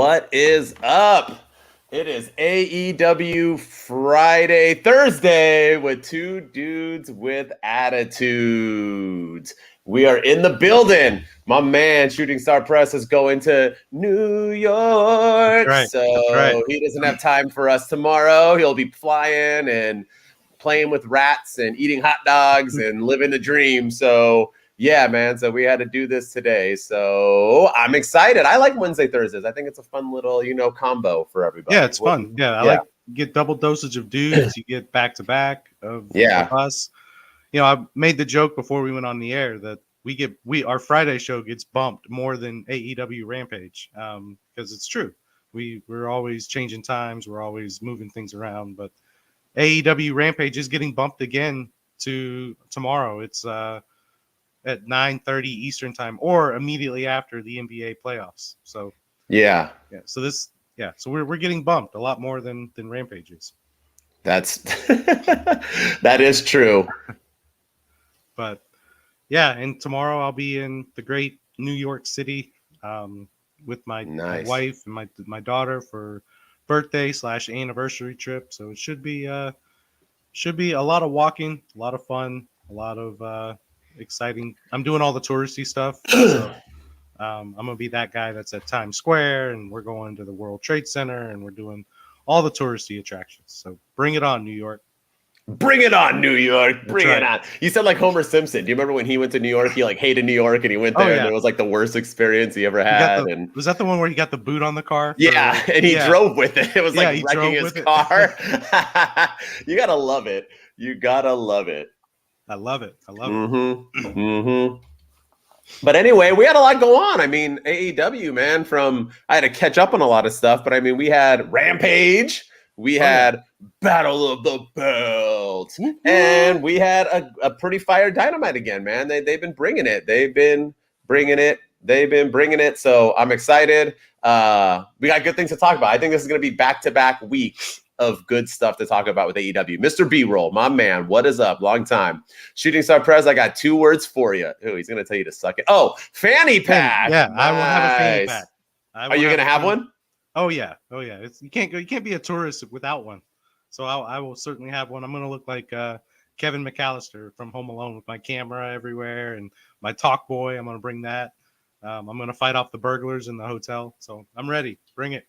What is up? It is AEW Thursday with two dudes with attitudes. We are in the building. My man, Shooting Star Press, is going to New York. That's right. right. He doesn't have time for us tomorrow. He'll be flying and playing with rats and eating hot dogs and living the dream. So yeah, man. So we had to do this today. So I'm excited. I like Wednesday, Thursdays. I think it's a fun little, combo for everybody. Yeah, it's fun. Yeah, I like get double dosage of dudes. You get back to back of us. I made the joke before we went on the air that our Friday show gets bumped more than AEW Rampage because it's true. We're always changing times. We're always moving things around. But AEW Rampage is getting bumped again to tomorrow. It's at 9:30 Eastern time or immediately after the NBA playoffs. So so we're getting bumped a lot more than Rampage is. That is true. But yeah, and tomorrow I'll be in the great New York City with my wife and my daughter for birthday / anniversary trip. So it should be a lot of walking, a lot of fun, a lot of exciting. I'm doing all the touristy stuff. So I'm gonna be that guy that's at Times Square, and we're going to the World Trade Center, and we're doing all the touristy attractions. So bring it on, New York. Bring it on, New York. Bring it on. You said like Homer Simpson. Do you remember when he went to New York? He hated New York and he went there and it was like the worst experience he ever had. Was that the one where he got the boot on the car? And he drove with it. It was like wrecking his car. You gotta love it. You gotta love it. I love it. But anyway, we had a lot go on. I mean, AEW, man, I had to catch up on a lot of stuff, but I mean, we had Rampage, we had Battle of the Belts, and we had a pretty fire Dynamite again, man. They've been bringing it. They've been bringing it. So I'm excited. We got good things to talk about. I think this is going to be back-to-back weeks of good stuff to talk about with AEW. Mr. B-Roll, my man, what is up? Long time. Shooting Star Press, I got 2 words for you. Ooh, he's going to tell you to suck it. Oh, fanny pack. Yeah, nice. I will have a fanny pack. Are you going to have one? Oh, yeah. You can't be a tourist without one. So I will certainly have one. I'm going to look like Kevin McAllister from Home Alone with my camera everywhere and my talk boy. I'm going to bring that. I'm going to fight off the burglars in the hotel. So I'm ready. Bring it.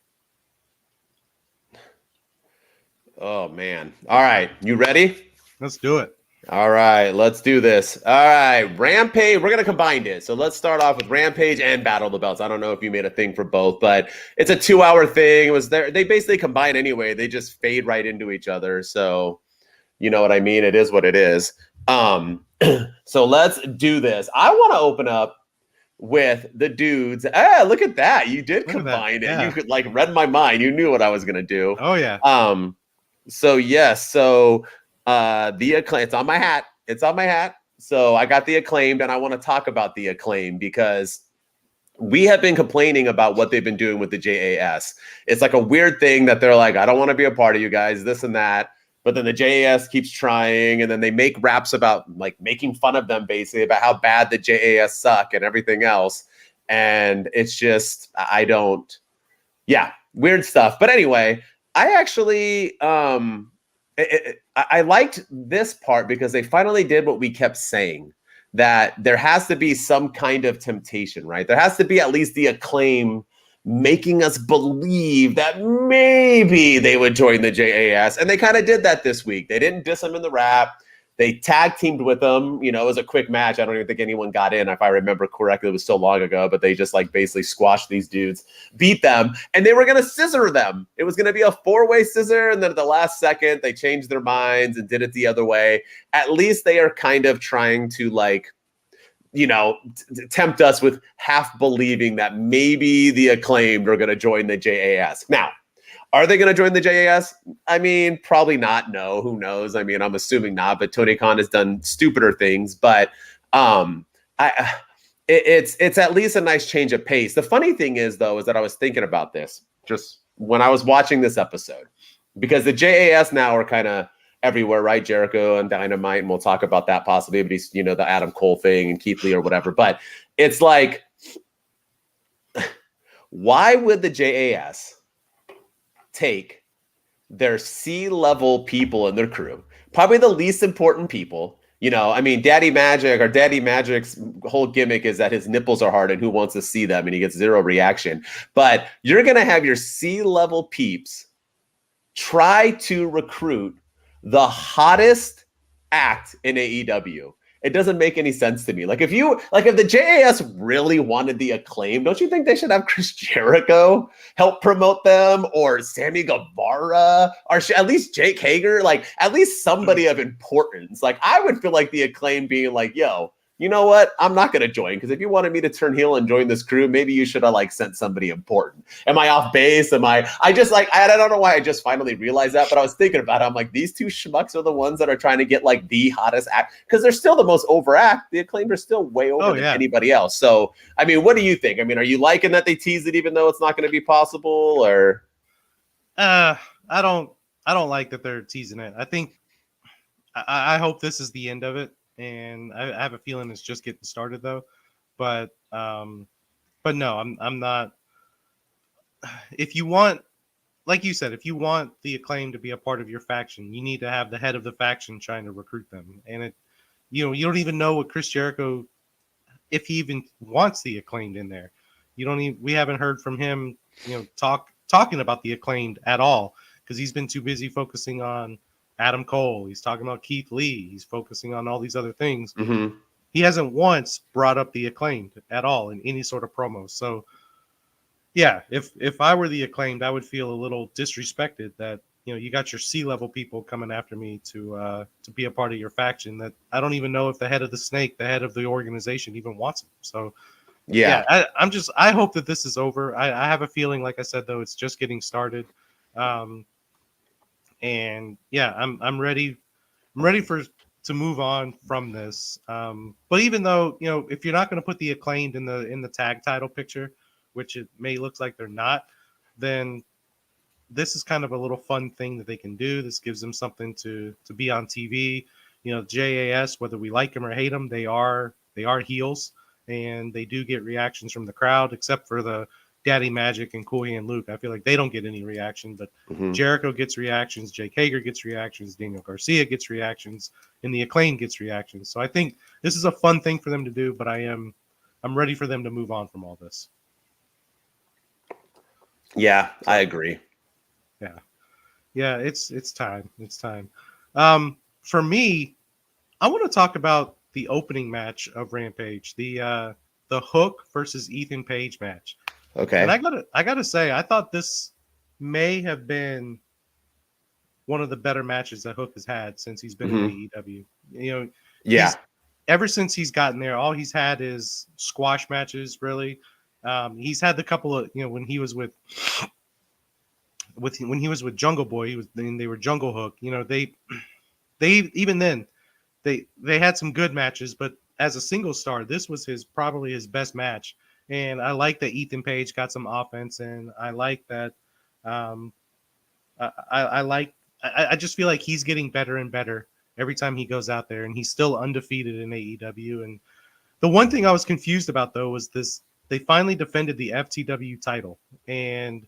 Oh, man. All right. You ready? Let's do it. All right. Let's do this. All right. Rampage. We're going to combine it. So let's start off with Rampage and Battle of the Belts. I don't know if you made a thing for both, but it's a 2-hour thing. It was there. They basically combine anyway. They just fade right into each other. So you know what I mean? It is what it is. So let's do this. I want to open up with the dudes. Look at that. You did combine it. Yeah. You could read my mind. You knew what I was going to do. Oh, yeah. So yes, the Acclaim. It's on my hat. So I got the Acclaimed, and I want to talk about the Acclaim because we have been complaining about what they've been doing with the JAS. It's like a weird thing that they're like, I don't want to be a part of you guys, this and that. But then the JAS keeps trying, and then they make raps about making fun of them basically about how bad the JAS suck and everything else. And it's just, weird stuff. But anyway, I actually, I liked this part because they finally did what we kept saying, that there has to be some kind of temptation, right? There has to be at least the Acclaim making us believe that maybe they would join the JAS. And they kind of did that this week. They didn't diss them in the rap. They tag teamed with them. It was a quick match. I don't even think anyone got in, if I remember correctly. It was so long ago, but they just basically squashed these dudes, beat them, and they were going to scissor them. It was going to be a 4-way scissor, and then at the last second, they changed their minds and did it the other way. At least they are kind of trying to tempt us with half believing that maybe the Acclaimed are going to join the JAS. Now, are they going to join the JAS? I mean, probably not. No, who knows? I mean, I'm assuming not, but Tony Khan has done stupider things, but it's at least a nice change of pace. The funny thing is that I was thinking about this just when I was watching this episode, because the JAS now are kind of everywhere, right? Jericho and Dynamite, and we'll talk about that possibly, but he's, the Adam Cole thing and Keith Lee or whatever. But it's like, Why would the JAS take their C-level people in their crew, probably the least important people? You know, I mean, Daddy Magic's whole gimmick is that his nipples are hard and who wants to see them, and he gets zero reaction. But you're going to have your C-level peeps try to recruit the hottest act in AEW. It doesn't make any sense to me. Like if the JAS really wanted the Acclaim, don't you think they should have Chris Jericho help promote them, or Sammy Guevara, or at least Jake Hager, like at least somebody of importance? Like I would feel like the Acclaim being like, yo, you know what? I'm not going to join, because if you wanted me to turn heel and join this crew, maybe you should have like sent somebody important. Am I off base? I don't know why I just finally realized that, but I was thinking about it. I'm like, these two schmucks are the ones that are trying to get like the hottest act, because they're still the most over act. The Acclaimed are still way over than anybody else. So, I mean, what do you think? I mean, are you liking that they tease it even though it's not going to be possible, or? I don't like that they're teasing it. I think I hope this is the end of it. And I have a feeling it's just getting started though, but no, I'm not. If you want, like you said, if you want the Acclaim to be a part of your faction, you need to have the head of the faction trying to recruit them. And you don't even know what Chris Jericho, if he even wants the Acclaimed in there. We haven't heard from him, talking about the Acclaimed at all, because he's been too busy focusing on Adam Cole. He's talking about Keith Lee. He's focusing on all these other things. Mm-hmm. He hasn't once brought up the Acclaimed at all in any sort of promo. So, yeah, if I were the Acclaimed, I would feel a little disrespected that you got your C-level people coming after me to be a part of your faction that I don't even know if the head of the Snake, the head of the organization, even wants them. So, yeah, I hope that this is over. I have a feeling, like I said, though, it's just getting started. And yeah, I'm ready. I'm ready to move on from this. But even though if you're not going to put the Acclaimed in the tag title picture, which it may look like they're not, then this is kind of a little fun thing that they can do. This gives them something to be on TV. JAS, whether we like them or hate them, they are heels, and they do get reactions from the crowd, except for the Daddy Magic and Cool Hand Luke. I feel like they don't get any reaction, but Jericho gets reactions, Jake Hager gets reactions, Daniel Garcia gets reactions, and the Acclaim gets reactions. So I think this is a fun thing for them to do, but I'm ready for them to move on from all this. Yeah, I agree. Yeah, it's time. It's time. For me, I want to talk about the opening match of Rampage, the Hook versus Ethan Page match. Okay. And I gotta say, I thought this may have been one of the better matches that Hook has had since he's been in AEW. Ever since he's gotten there, all he's had is squash matches. Really, he's had the couple of when he was with Jungle Boy, they were Jungle Hook. They even then they had some good matches, but as a single star, this was probably his best match. And I like that Ethan Page got some offense, and I like that. I just feel like he's getting better and better every time he goes out there, and he's still undefeated in AEW. And the one thing I was confused about though was this: they finally defended the FTW title, and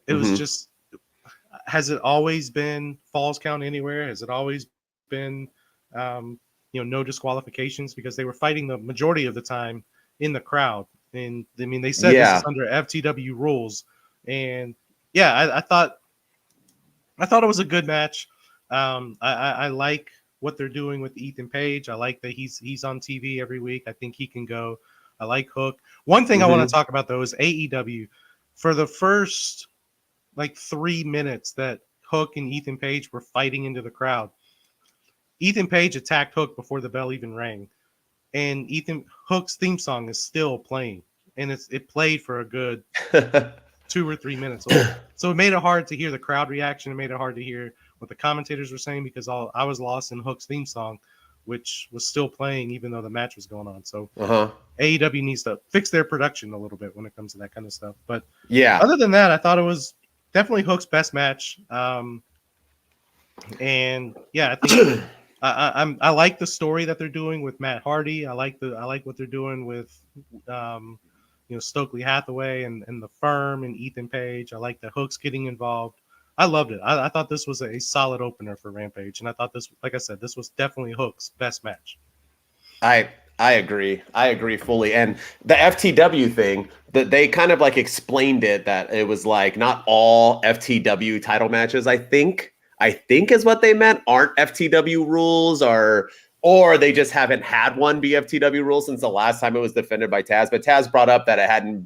it was just. Has it always been Falls Count Anywhere? Has it always been, no disqualifications? Because they were fighting the majority of the time in the crowd. And I mean, they said this is under FTW rules. And yeah, I thought it was a good match. I like what they're doing with Ethan Page. I like that he's on TV every week. I think he can go. I like Hook. One thing I want to talk about though is AEW. For the first 3 minutes that Hook and Ethan Page were fighting into the crowd, Ethan Page attacked Hook before the bell even rang, and Hook's theme song is still playing, and it played for a good 2 or 3 minutes. So it made it hard to hear the crowd reaction. It made it hard to hear what the commentators were saying, because I was lost in Hook's theme song, which was still playing even though the match was going on. So AEW needs to fix their production a little bit when it comes to that kind of stuff. But other than that, I thought it was definitely Hook's best match. And yeah, I think I like the story that they're doing with Matt Hardy. I like what they're doing with Stokely Hathaway and the Firm and Ethan Page. I like the Hooks getting involved. I loved it. I thought this was a solid opener for Rampage, and I thought this, like I said, this was definitely Hook's best match. I agree. I agree fully. And the FTW thing, that they kind of like explained it, that it was like not all FTW title matches, I think is what they meant, aren't FTW rules, or they just haven't had one be FTW rules since the last time it was defended by Taz. But Taz brought up that it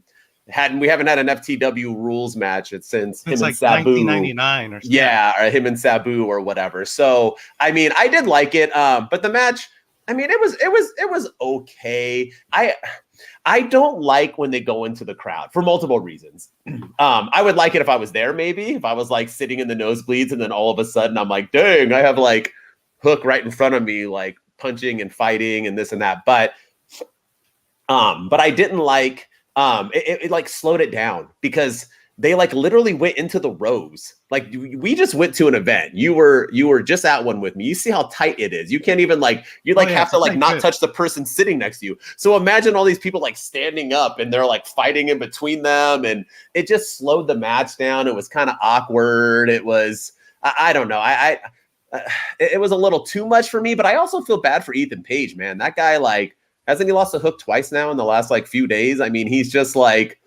we haven't had an FTW rules match since him like and Sabu. 1999 or something. Yeah, or him and Sabu or whatever. So I mean, I did like it, but the match, I mean, it was okay. I don't like when they go into the crowd for multiple reasons. I would like it if I was there, maybe if I was like sitting in the nosebleeds, and then all of a sudden I'm like, dang, I have like Hook right in front of me, like punching and fighting and this and that. But I didn't like it like slowed it down, because they like literally went into the rows. Like, we just went to an event. You were just at one with me. You see how tight it is. You can't even like, you like have to like not touch the person sitting next to you. So imagine all these people like standing up and they're like fighting in between them. And it just slowed the match down. It was kind of awkward. It was, I don't know. It was a little too much for me, but I also feel bad for Ethan Page, man. That guy, like, hasn't he lost a Hook twice now in the last like few days? I mean, he's just like,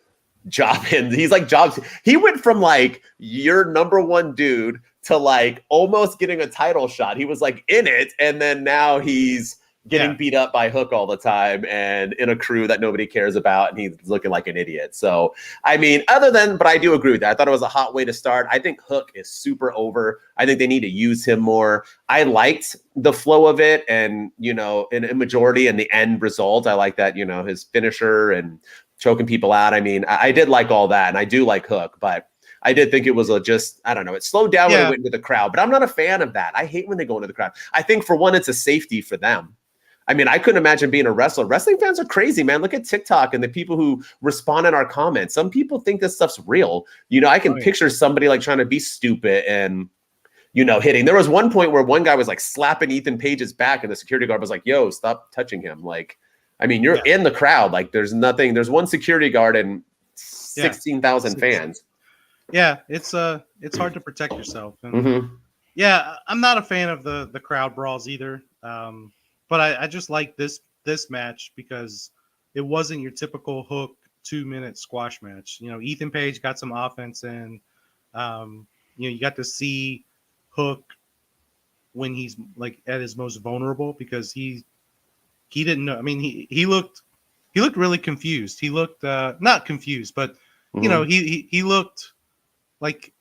he's like jobs. He went from like your number one dude to like almost getting a title shot. He was like in it, and then now he's getting beat up by Hook all the time and in a crew that nobody cares about, and he's looking like an idiot. So I mean, but I do agree with that. I thought it was a hot way to start. I think Hook is super over. I think they need to use him more. I liked the flow of it, and in a majority and the end result, I like that, his finisher and choking people out. I mean, I did like all that, and I do like Hook, but I did think it was I don't know, it slowed down when it went into the crowd, but I'm not a fan of that. I hate when they go into the crowd. I think, for one, it's a safety for them. I mean, I couldn't imagine being a wrestler. Wrestling fans are crazy, man. Look at TikTok and the people who respond in our comments. Some people think this stuff's real. I can picture somebody like trying to be stupid and, hitting. There was one point where one guy was like slapping Ethan Page's back, and the security guard was like, yo, stop touching him. Like, I mean, you're in the crowd. Like, there's one security guard and 16,000 fans. Yeah, it's hard to protect yourself. And yeah, I'm not a fan of the crowd brawls either. But I just like this match because it wasn't your typical Hook 2-minute squash match. Ethan Page got some offense in. You got to see Hook when he's like at his most vulnerable, because he didn't know. I mean, he looked really confused. He looked not confused, but he looked like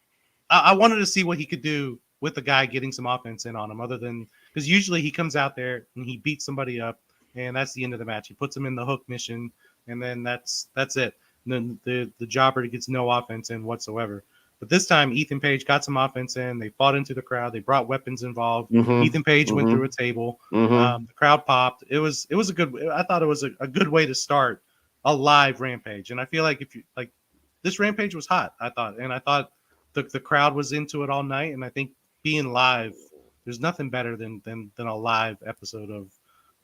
I wanted to see what he could do with the guy getting some offense in on him, other than, because usually he comes out there and he beats somebody up, and that's the end of the match. He puts him in the Hook mission, and then that's it. And then the jobber gets no offense in whatsoever. But this time, Ethan Page got some offense in. They fought into the crowd. They brought weapons involved. Ethan Page went through a table. The crowd popped. It was a good. I thought it was a good way to start a live Rampage. And I feel like this Rampage was hot, I thought, and I thought the crowd was into it all night. And I think being live, there's nothing better than a live episode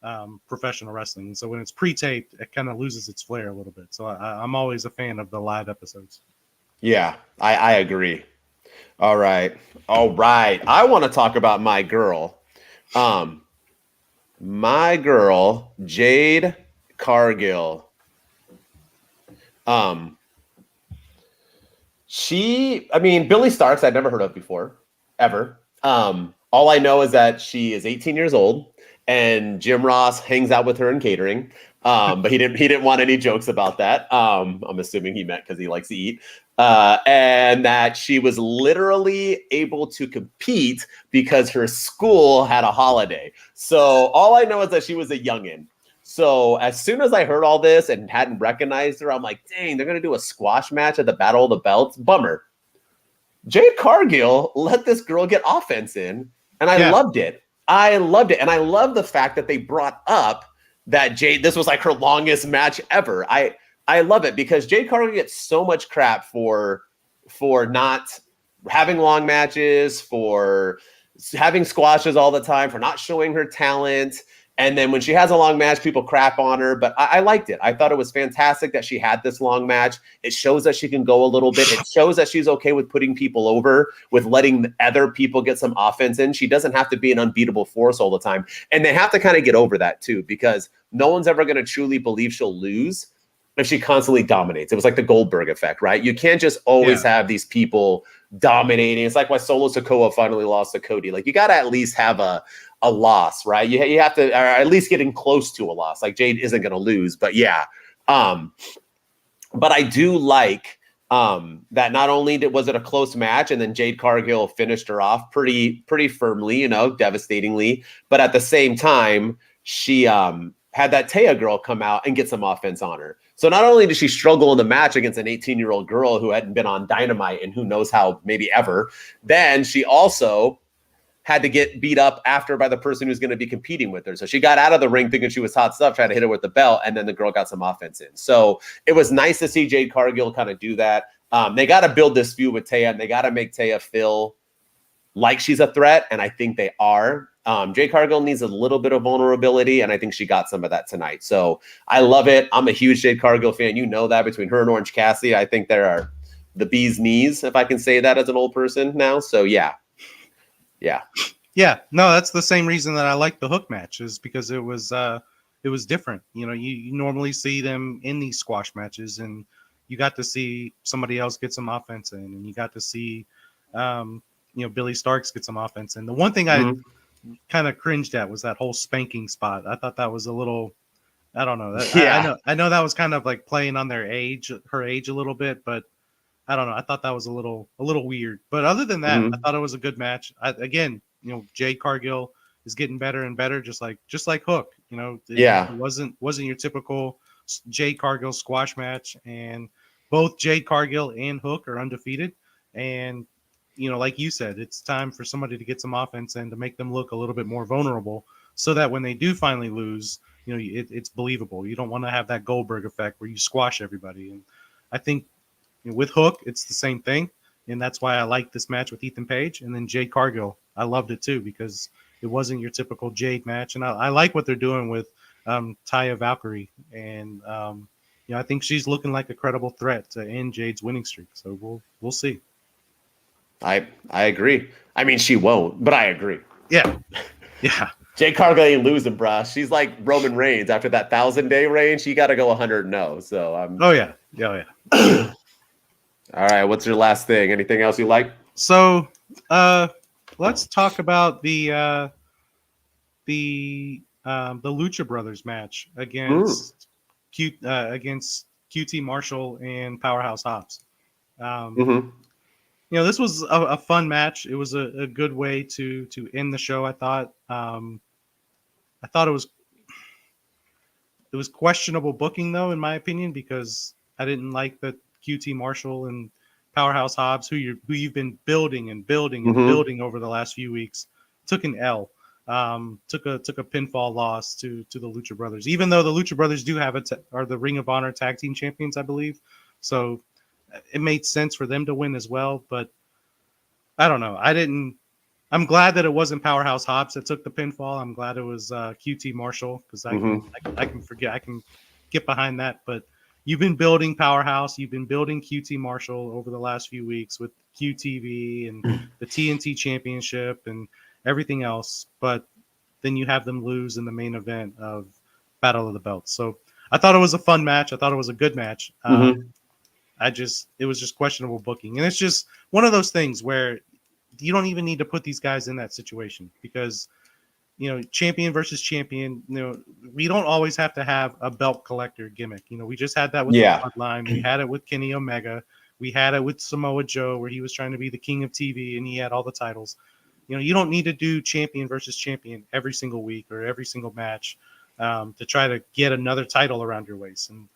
of professional wrestling. And so when it's pre-taped, it kind of loses its flair a little bit. So I'm always a fan of the live episodes. Yeah, I agree. All right. I want to talk about my girl. My girl, Jade Cargill. Billy Starks, I'd never heard of before, ever. All I know is that she is 18 years old, and Jim Ross hangs out with her in catering. But he didn't want any jokes about that. I'm assuming he meant because he likes to eat. And that she was literally able to compete because her school had a holiday. So all I know is that she was a youngin'. So as soon as I heard all this and hadn't recognized her, I'm like, dang, they're going to do a squash match at the Battle of the Belts. Bummer. Jade Cargill let this girl get offense in, and I loved it. I loved it. And I love the fact that they brought up that this was like her longest match ever. I love it, because Jade Cargill gets so much crap for not having long matches, for having squashes all the time, for not showing her talent. And then when she has a long match, people crap on her, but I liked it. I thought it was fantastic that she had this long match. It shows that she can go a little bit. It shows that she's okay with putting people over, with letting other people get some offense in. She doesn't have to be an unbeatable force all the time. And they have to kind of get over that too, because no one's ever going to truly believe she'll lose if she constantly dominates. It was like the Goldberg effect, right? You can't just always have these people dominating. It's like why Solo Sikoa finally lost to Cody. Like, you got to at least have a loss, right? You have to, or at least getting close to a loss. Like, Jade isn't going to lose, but yeah. But I do like that not only was it a close match, and then Jade Cargill finished her off pretty firmly, you know, devastatingly, but at the same time, she had that Taya girl come out and get some offense on her. So not only did she struggle in the match against an 18-year-old girl who hadn't been on Dynamite and who knows how, maybe ever, then she also had to get beat up after by the person who's going to be competing with her. So she got out of the ring thinking she was hot stuff, trying to hit her with the belt, and then the girl got some offense in. So it was nice to see Jade Cargill kind of do that. They got to build this feud with Taya, and they got to make Taya feel like she's a threat, and I think they are. Jade Cargill needs a little bit of vulnerability, and I think she got some of that tonight. So I love it. I'm a huge Jade Cargill fan. You know that. Between her and Orange Cassidy, I think there are the bee's knees, if I can say that as an old person now. So yeah. No, that's the same reason that I like the Hook match, is because it was different. You know, you normally see them in these squash matches, and you got to see somebody else get some offense in, and you got to see Billy Starks get some offense in. The one thing I kind of cringed at was that whole spanking spot. I thought that was a little, I don't know. I know that was kind of like playing on her age a little bit, but I don't know. I thought that was a little weird. But other than that, I thought it was a good match. Again, Jade Cargill is getting better and better, just like Hook. It wasn't your typical Jade Cargill squash match, and both Jade Cargill and Hook are undefeated. And like you said, it's time for somebody to get some offense and to make them look a little bit more vulnerable, so that when they do finally lose, it's believable. You don't want to have that Goldberg effect where you squash everybody. And I think with Hook, it's the same thing. And that's why I like this match with Ethan Page. And then Jade Cargill, I loved it too, because it wasn't your typical Jade match. And I like what they're doing with Taya Valkyrie. And, I think she's looking like a credible threat to end Jade's winning streak. So we'll see. I agree. I mean, she won't, but I agree. Yeah. Jade Cargill ain't losing, bruh. She's like Roman Reigns after that 1,000-day reign. She got to go 100-0. So Oh yeah. All right. What's your last thing? Anything else you like? So, let's talk about the Lucha Brothers match against QT Marshall and Powerhouse Hobbs. This was a fun match. It was a good way to end the show, I thought. I thought it was questionable booking, though, in my opinion, because I didn't like that QT Marshall and Powerhouse Hobbs, who you've been building and building and building over the last few weeks, took an L. Took a pinfall loss to the Lucha Brothers, even though the Lucha Brothers do have are the Ring of Honor tag team champions, I believe. So it made sense for them to win as well. But I don't know. I'm glad that it wasn't Powerhouse Hobbs that took the pinfall. I'm glad it was QT Marshall, because I can get behind that. But you've been building Powerhouse, you've been building QT Marshall over the last few weeks with QTV and the TNT Championship and everything else, but then you have them lose in the main event of Battle of the Belts. So I thought it was a fun match. I thought it was a good match. It was just questionable booking. And it's just one of those things where you don't even need to put these guys in that situation, because, champion versus champion, we don't always have to have a belt collector gimmick. We just had that with the Bloodline. We had it with Kenny Omega. We had it with Samoa Joe, where he was trying to be the king of TV and he had all the titles. You don't need to do champion versus champion every single week or every single match to try to get another title around your waist. And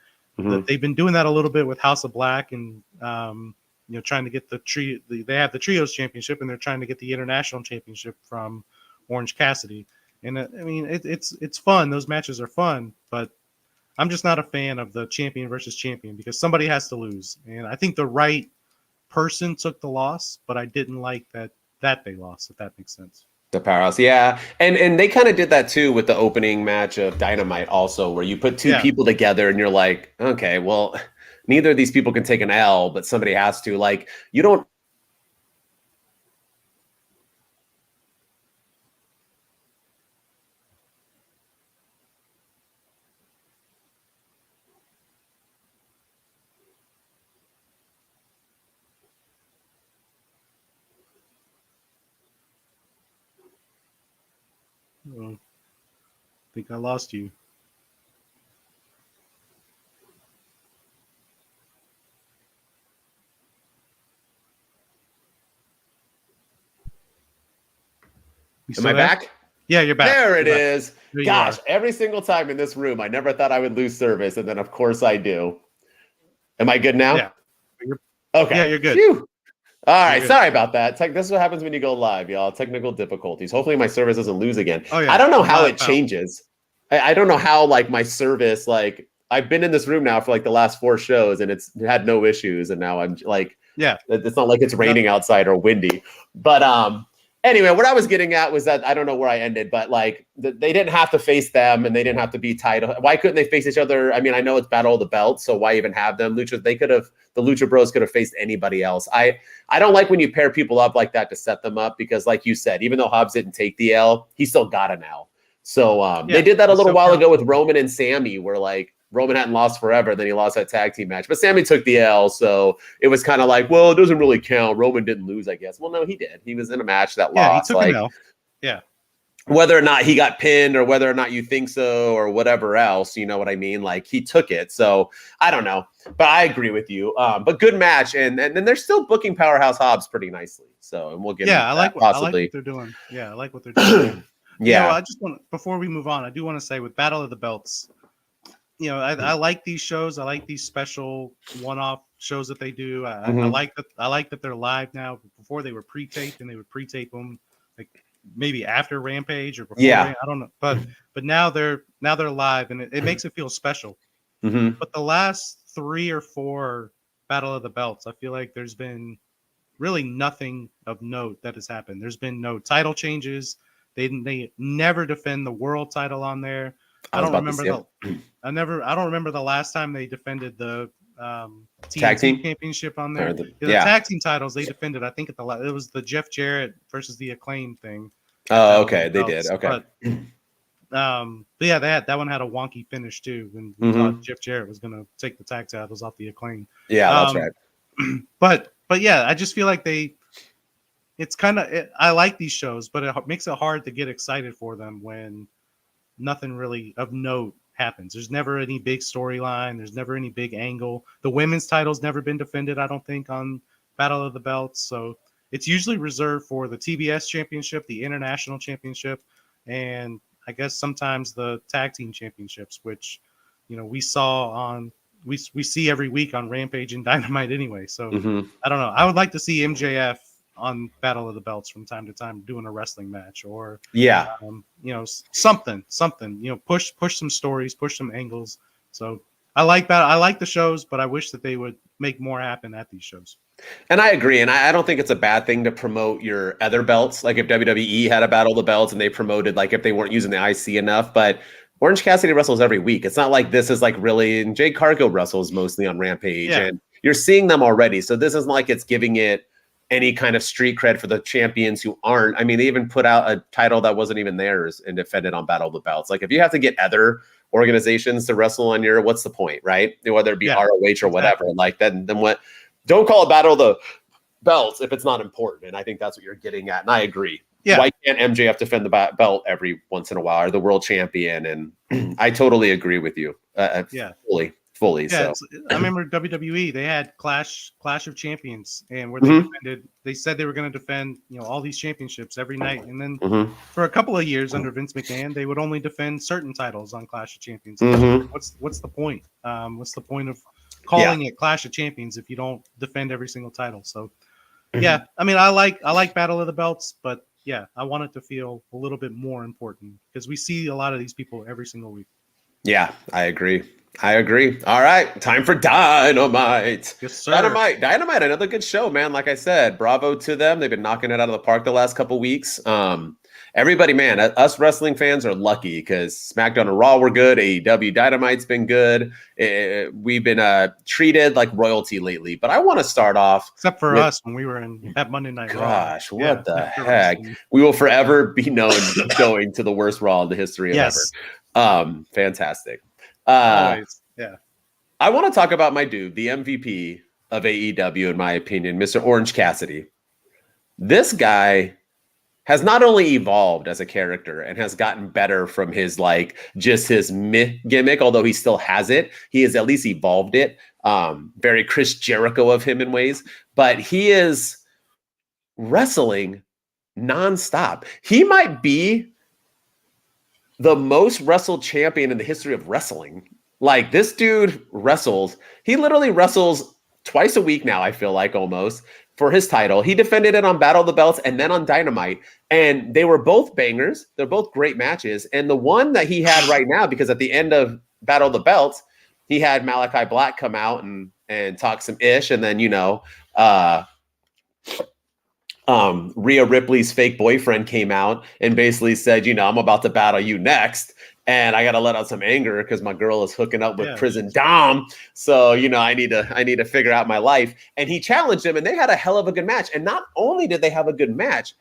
they've been doing that a little bit with House of Black, and trying to get they have the Trios Championship, and they're trying to get the International Championship from Orange Cassidy. And it's fun. Those matches are fun, but I'm just not a fan of the champion versus champion, because somebody has to lose. And I think the right person took the loss, but I didn't like that they lost, if that makes sense. The powerhouse, yeah, and they kind of did that too with the opening match of Dynamite, also, where you put two people together and you're like, okay, well, neither of these people can take an L, but somebody has to. Like, you don't. I think I lost you. Am I back? Yeah, you're back. There it you're is. There Gosh, every single time in this room, I never thought I would lose service, and then of course I do. Am I good now? Yeah. Okay. Yeah, you're good. Phew. All right, sorry about that. This is what happens when you go live, y'all. Technical difficulties. Hopefully my service doesn't lose again. Oh, yeah. I don't know how it changes. I don't know how, like, my service, like, I've been in this room now for like the last 4 shows and it's had no issues, and now I'm like, it's not like it's raining outside or windy. But anyway, what I was getting at was that I don't know where I ended, but like they didn't have to face them and they didn't have to be title. Why couldn't they face each other? I mean, I know it's Battle of the Belts, so why even have them? The Lucha Bros could have faced anybody else. I don't like when you pair people up like that to set them up, because like you said, even though Hobbs didn't take the L, he still got an L. So they did that a little while ago with Roman and Sammy, where like Roman hadn't lost forever, then he lost that tag team match. But Sammy took the L, so it was kind of like, well, it doesn't really count. Roman didn't lose, I guess. Well, no, he did. He was in a match that lost. He took an L. Yeah. Whether or not he got pinned or whether or not you think so or whatever else, you know what I mean? Like, he took it. So I don't know. But I agree with you. But good match. And then they're still booking Powerhouse Hobbs pretty nicely. So, and we'll get I like what they're doing. Yeah, I like what they're doing. Yeah. You know, I just want, before we move on, I do want to say with Battle of the Belts, you know, I like these shows. I like these special one-off shows that they do. I like that they're live now. Before they were pre-taped, and they would pre-tape them like maybe after Rampage or before. I don't know, but now they're live, and it makes it feel special. But the last 3 or 4 Battle of the Belts, I feel like there's been really nothing of note that has happened. There's been no title changes. They never defend the world title on there. I don't remember the last time they defended the tag team championship on there. The tag team titles they defended. I think it was the Jeff Jarrett versus the Acclaim thing. Oh, okay, they did. Okay. But yeah, that one had a wonky finish too. When we thought Jeff Jarrett was going to take the tag titles off the Acclaim. Yeah, that's right. But yeah, I just feel like I like these shows, but it makes it hard to get excited for them when nothing really of note happens. There's never any big storyline. There's never any big angle. The women's title's never been defended, I don't think, on Battle of the Belts. So it's usually reserved for the TBS championship, the international championship, and I guess sometimes the tag team championships, which, you know, we see every week on Rampage and Dynamite anyway. So I don't know. I would like to see MJF on Battle of the Belts from time to time doing a wrestling match, or you know, something, you know, push some stories, push some angles. So I like the shows, but I wish that they would make more happen at these shows. And I agree. And I don't think it's a bad thing to promote your other belts. Like if WWE had a Battle of the Belts and they promoted, like if they weren't using the IC enough, but Orange Cassidy wrestles every week. It's not like this is like really, and Jade Cargill wrestles mostly on Rampage, and you're seeing them already. So this isn't like it's giving it any kind of street cred for the champions who aren't. I mean, they even put out a title that wasn't even theirs and defended on Battle of the Belts. Like if you have to get other organizations to wrestle on your, what's the point, right? Whether it be ROH or whatever, like then what? Don't call it Battle of the Belts if it's not important. And I think that's what you're getting at. And I agree. Yeah. Why can't MJF defend the belt every once in a while, or the world champion? And I totally agree with you. Fully. Yeah, so I remember WWE, they had Clash of Champions, and where they defended, they said they were going to defend, you know, all these championships every night. And then for a couple of years under Vince McMahon, they would only defend certain titles on Clash of Champions. What's the point? What's the point of calling it Clash of Champions if you don't defend every single title? So yeah, I mean, I like Battle of the Belts, but yeah, I want it to feel a little bit more important because we see a lot of these people every single week. Yeah, I agree. All right, time for Dynamite. Yes, sir. Dynamite, another good show, man. Like I said, bravo to them. They've been knocking it out of the park the last couple weeks. And everybody, man, us wrestling fans are lucky because SmackDown and Raw were good. AEW Dynamite's been good. We've been treated like royalty lately. But I want to start off, except for us when we were in that Monday Night Raw. Gosh, what the heck? We will forever be known going to the worst Raw in the history of ever. Fantastic. Always, yeah. I want to talk about my dude, the MVP of AEW, in my opinion, Mr. Orange Cassidy. This guy has not only evolved as a character and has gotten better from his just his myth gimmick, although he still has it. He has at least evolved it. Very Chris Jericho of him in ways, but he is wrestling nonstop. He might be the most wrestled champion in the history of wrestling. Like, this dude wrestles. He literally wrestles twice a week now, I feel like, almost, for his title. He defended it on Battle of the Belts and then on Dynamite. And they were both bangers. They're both great matches. And the one that he had right now, because at the end of Battle of the Belts, he had Malachi Black come out and talk some ish. And then, Rhea Ripley's fake boyfriend came out and basically said, I'm about to battle you next. And I got to let out some anger because my girl is hooking up with Prison Dom. So, I need to figure out my life. And he challenged him, and they had a hell of a good match. And not only did they have a good match,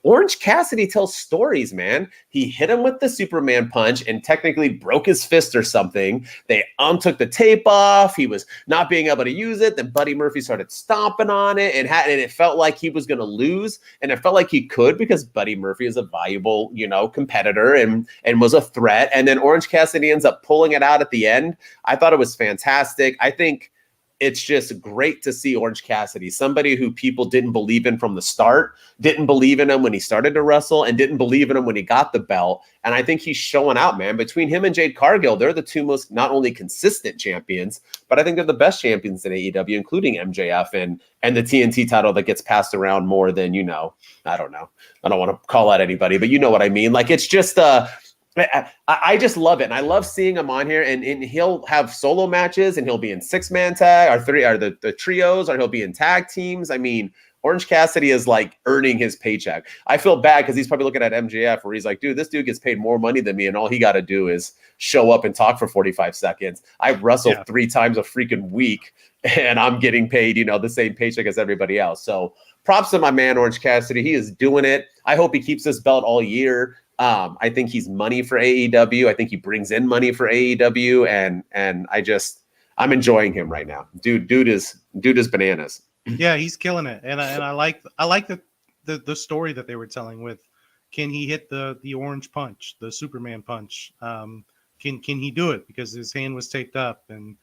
Orange Cassidy tells stories, man. He hit him with the Superman punch and technically broke his fist or something. They took the tape off. He was not being able to use it. Then Buddy Murphy started stomping on it, and it felt like he was going to lose. And it felt like he could because Buddy Murphy is a valuable, competitor and was a threat. And then Orange Cassidy ends up pulling it out at the end. I thought it was fantastic. I think it's just great to see Orange Cassidy, somebody who people didn't believe in from the start, didn't believe in him when he started to wrestle, and didn't believe in him when he got the belt. And I think he's showing out, man. Between him and Jade Cargill, they're the two most not only consistent champions, but I think they're the best champions in AEW, including MJF and the TNT title that gets passed around more than, I don't know. I don't want to call out anybody, but you know what I mean? Like, it's just I just love it. And I love seeing him on here, and he'll have solo matches, and he'll be in 6-man tag or the trios, or he'll be in tag teams. I mean, Orange Cassidy is like earning his paycheck. I feel bad because he's probably looking at MJF where he's like, dude, this dude gets paid more money than me, and all he got to do is show up and talk for 45 seconds. I wrestle 3 times a freaking week, and I'm getting paid, the same paycheck as everybody else. So props to my man, Orange Cassidy. He is doing it. I hope he keeps this belt all year. I think he's money for AEW. I think he brings in money for AEW, and I'm enjoying him right now. Dude is bananas. Yeah, he's killing it, and I like the story that they were telling with, can he hit the orange punch, the Superman punch? Can he do it because his hand was taped up, and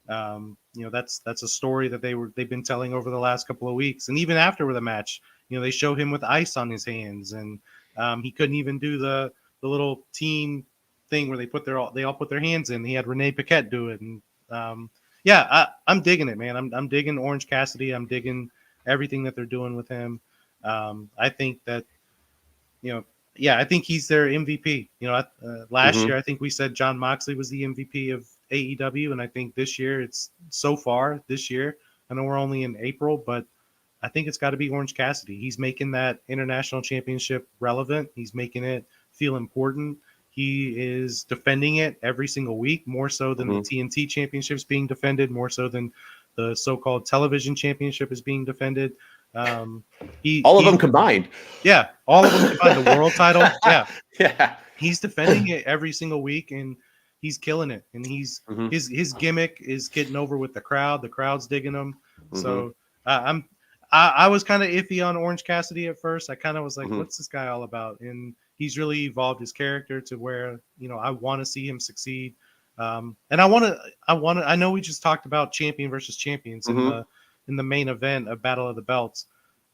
that's a story that they've been telling over the last couple of weeks, and even after the match, they showed him with ice on his hands, and he couldn't even do the little team thing where they all put their hands in. He had Renee Paquette do it, and I'm digging it, man. I'm digging Orange Cassidy. I'm digging everything that they're doing with him. I think that, I think he's their MVP. Last year, I think we said Jon Moxley was the MVP of AEW, and I think this year I know we're only in April, but I think it's got to be Orange Cassidy. He's making that international championship relevant. He's making it feel important. He is defending it every single week, more so than the TNT championships being defended, more so than the so-called television championship is being defended. All of them combined. Yeah, all of them combined. The world title. Yeah. He's defending it every single week, and he's killing it. And his gimmick is getting over with the crowd. The crowd's digging him. So I was kind of iffy on Orange Cassidy at first. I kind of was like, what's this guy all about? And he's really evolved his character to where, I want to see him succeed. And I know we just talked about champion versus champions in the main event of Battle of the Belts,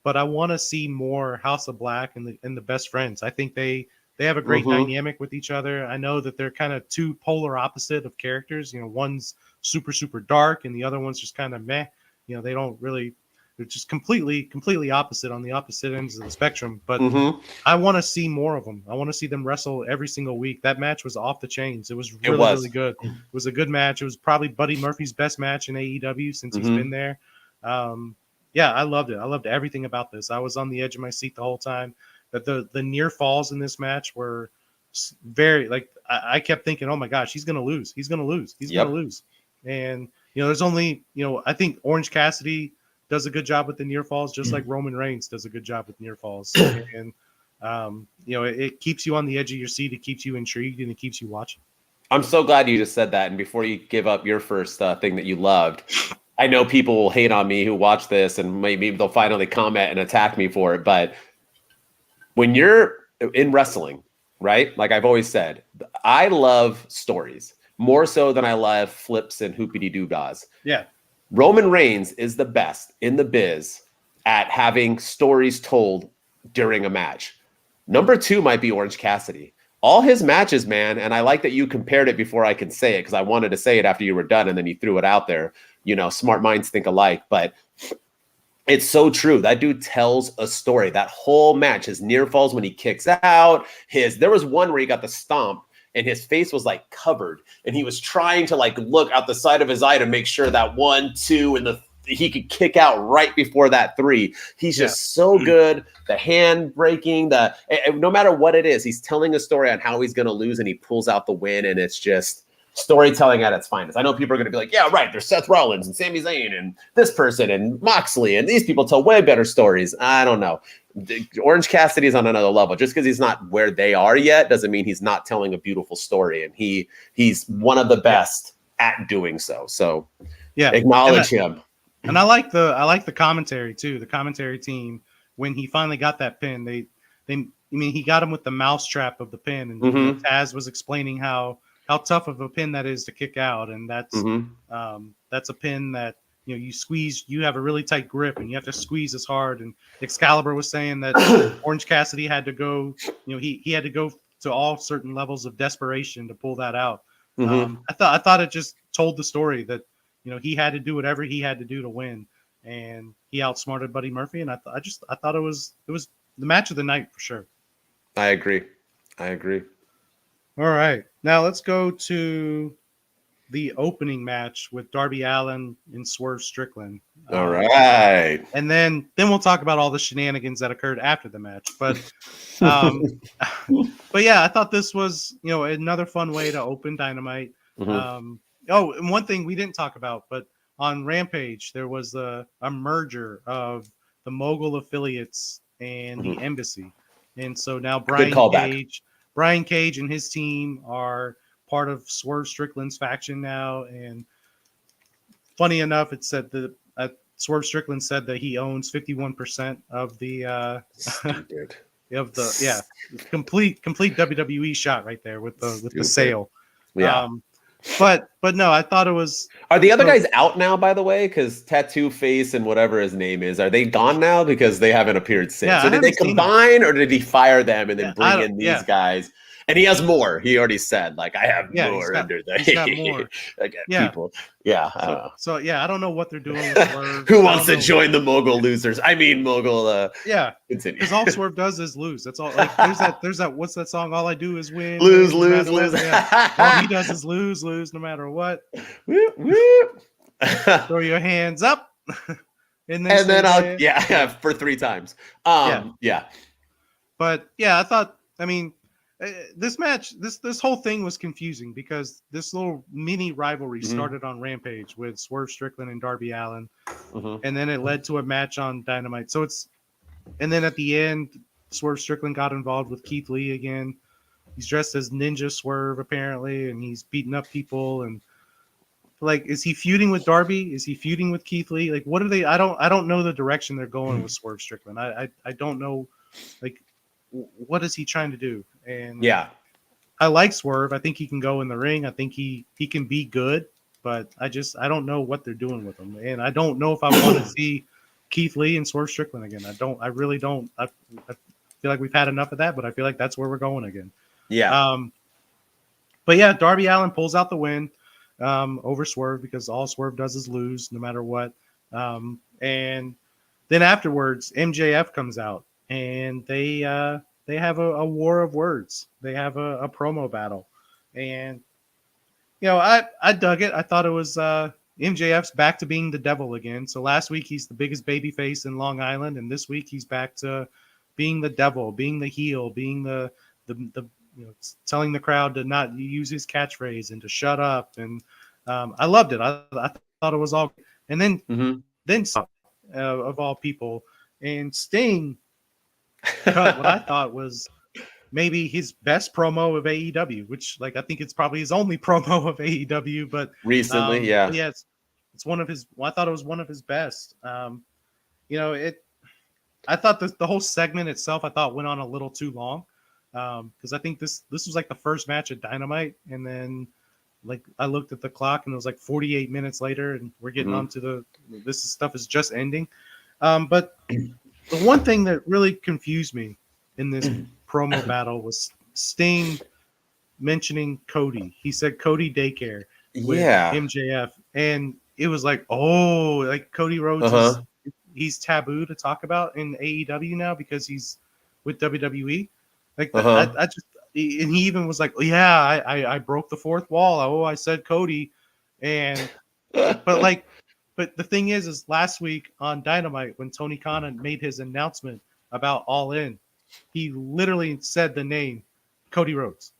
but I want to see more House of Black and the best friends. I think they have a great dynamic with each other. I know that they're kind of two polar opposite of characters. One's super, super dark, and the other one's just kind of meh. They don't really. They're just completely opposite on the opposite ends of the spectrum. But I want to see more of them. I want to see them wrestle every single week. That match was off the chains. It was really good. It was a good match. It was probably Buddy Murphy's best match in AEW since he's been there. I loved it. I loved everything about this. I was on the edge of my seat the whole time. that the near falls in this match were very, like, I kept thinking, oh my gosh, he's gonna lose, gonna lose. And there's only, I think Orange Cassidy does a good job with the near falls, just like Roman Reigns does a good job with near falls. And it keeps you on the edge of your seat, it keeps you intrigued, and it keeps you watching. I'm so glad you just said that. And before you give up your first thing that you loved, I know people will hate on me who watch this, and maybe they'll finally comment and attack me for it. But when you're in wrestling, right? Like I've always said, I love stories more so than I love flips and hoopity-doo-dahs. Yeah. Roman Reigns is the best in the biz at having stories told during a match. Number 2 might be Orange Cassidy. All his matches, man, and I like that you compared it before I can say it, because I wanted to say it after you were done and then you threw it out there. Smart minds think alike, but it's so true. That dude tells a story. That whole match, his near falls when he kicks out, there was one where he got the stomp and his face was like covered and he was trying to like look out the side of his eye to make sure that 1, 2, and he could kick out right before that 3. He's just so good. The hand breaking, no matter what it is, he's telling a story on how he's going to lose and he pulls out the win. And it's just storytelling at its finest. I know people are going to be like, yeah, right. There's Seth Rollins and Sami Zayn and this person and Moxley, and these people tell way better stories. I don't know. Orange Cassidy is on another level. Just because he's not where they are yet doesn't mean he's not telling a beautiful story. And he's one of the best at doing so. So acknowledge him. And I like the commentary too. The commentary team, when he finally got that pin, he got him with the mousetrap of the pin, and Taz was explaining how tough of a pin that is to kick out, and that's a pin that you squeeze. You have a really tight grip, and you have to squeeze as hard. And Excalibur was saying that Orange Cassidy had to go. He had to go to all certain levels of desperation to pull that out. I thought it just told the story that. He had to do whatever he had to do to win, and he outsmarted Buddy Murphy. And I thought it was the match of the night for sure. I agree. All right, now let's go to the opening match with Darby Allin and Swerve Strickland. All right, and then we'll talk about all the shenanigans that occurred after the match. But but yeah, I thought this was another fun way to open Dynamite. Oh, and one thing we didn't talk about, but on Rampage, there was a merger of the Mogul affiliates and the Embassy. And so now Brian Cage and his team are part of Swerve Strickland's faction now. And funny enough, it said that Swerve Strickland said that he owns 51% of the complete WWE shot right there with the sale. Yeah. But no, I thought it was. Are the other guys out now, by the way? Because Tattoo Face and whatever his name is, are they gone now because they haven't appeared since? Yeah, so did they combine or did he fire them and then bring in these guys? And he has more. He already said, like, I have more under the people. Yeah. I don't know. So, I don't know what they're doing with Swerve. Who wants to join the Mogul losers? I mean, Mogul. Continue. Because all Swerve does is lose. That's all. Like, there's that. What's that song? All I do is win. Lose. All he does is lose no matter what. Whoop, whoop. Throw your hands up. and then I'll, for 3 times. Yeah. But, I thought, this match, this whole thing was confusing because this little mini rivalry started on Rampage with Swerve Strickland and Darby Allin, and then it led to a match on Dynamite. And then at the end, Swerve Strickland got involved with Keith Lee again. He's dressed as Ninja Swerve apparently, and he's beating up people. And like, is he feuding with Darby? Is he feuding with Keith Lee? Like, what are they? I don't know the direction they're going with Swerve Strickland. I don't know, like, what is he trying to do? And I like Swerve. I think he can go in the ring. I think he can be good, but I don't know what they're doing with him. And I don't know if I want to see Keith Lee and Swerve Strickland again. I really don't. I feel like we've had enough of that, but I feel like that's where we're going again. Yeah. But yeah, Darby Allin pulls out the win over Swerve because all Swerve does is lose no matter what. And then afterwards, MJF comes out. And they have a war of words. They have a promo battle, and I dug it. I thought it was MJF's back to being the devil again. So last week he's the biggest baby face in Long Island, and this week he's back to being the devil, being the heel, being the telling the crowd to not use his catchphrase and to shut up. And I loved it. I thought it was all. And then of all people, and Sting cut what I thought was maybe his best promo of AEW, which I think it's probably his only promo of AEW, but recently, it's one of his. Well, I thought it was one of his best. I thought the whole segment itself, I thought went on a little too long, because I think this was the first match at Dynamite, and then I looked at the clock and it was 48 minutes later, and we're getting on to this stuff is just ending. But the one thing that really confused me in this promo battle was Sting mentioning Cody. He said Cody Daycare with MJF, and it was Cody Rhodes he's taboo to talk about in AEW now because he's with WWE. I just, and he even was I broke the fourth wall. I said Cody, and but the thing is last week on Dynamite when Tony Khan made his announcement about All In, he literally said the name Cody Rhodes.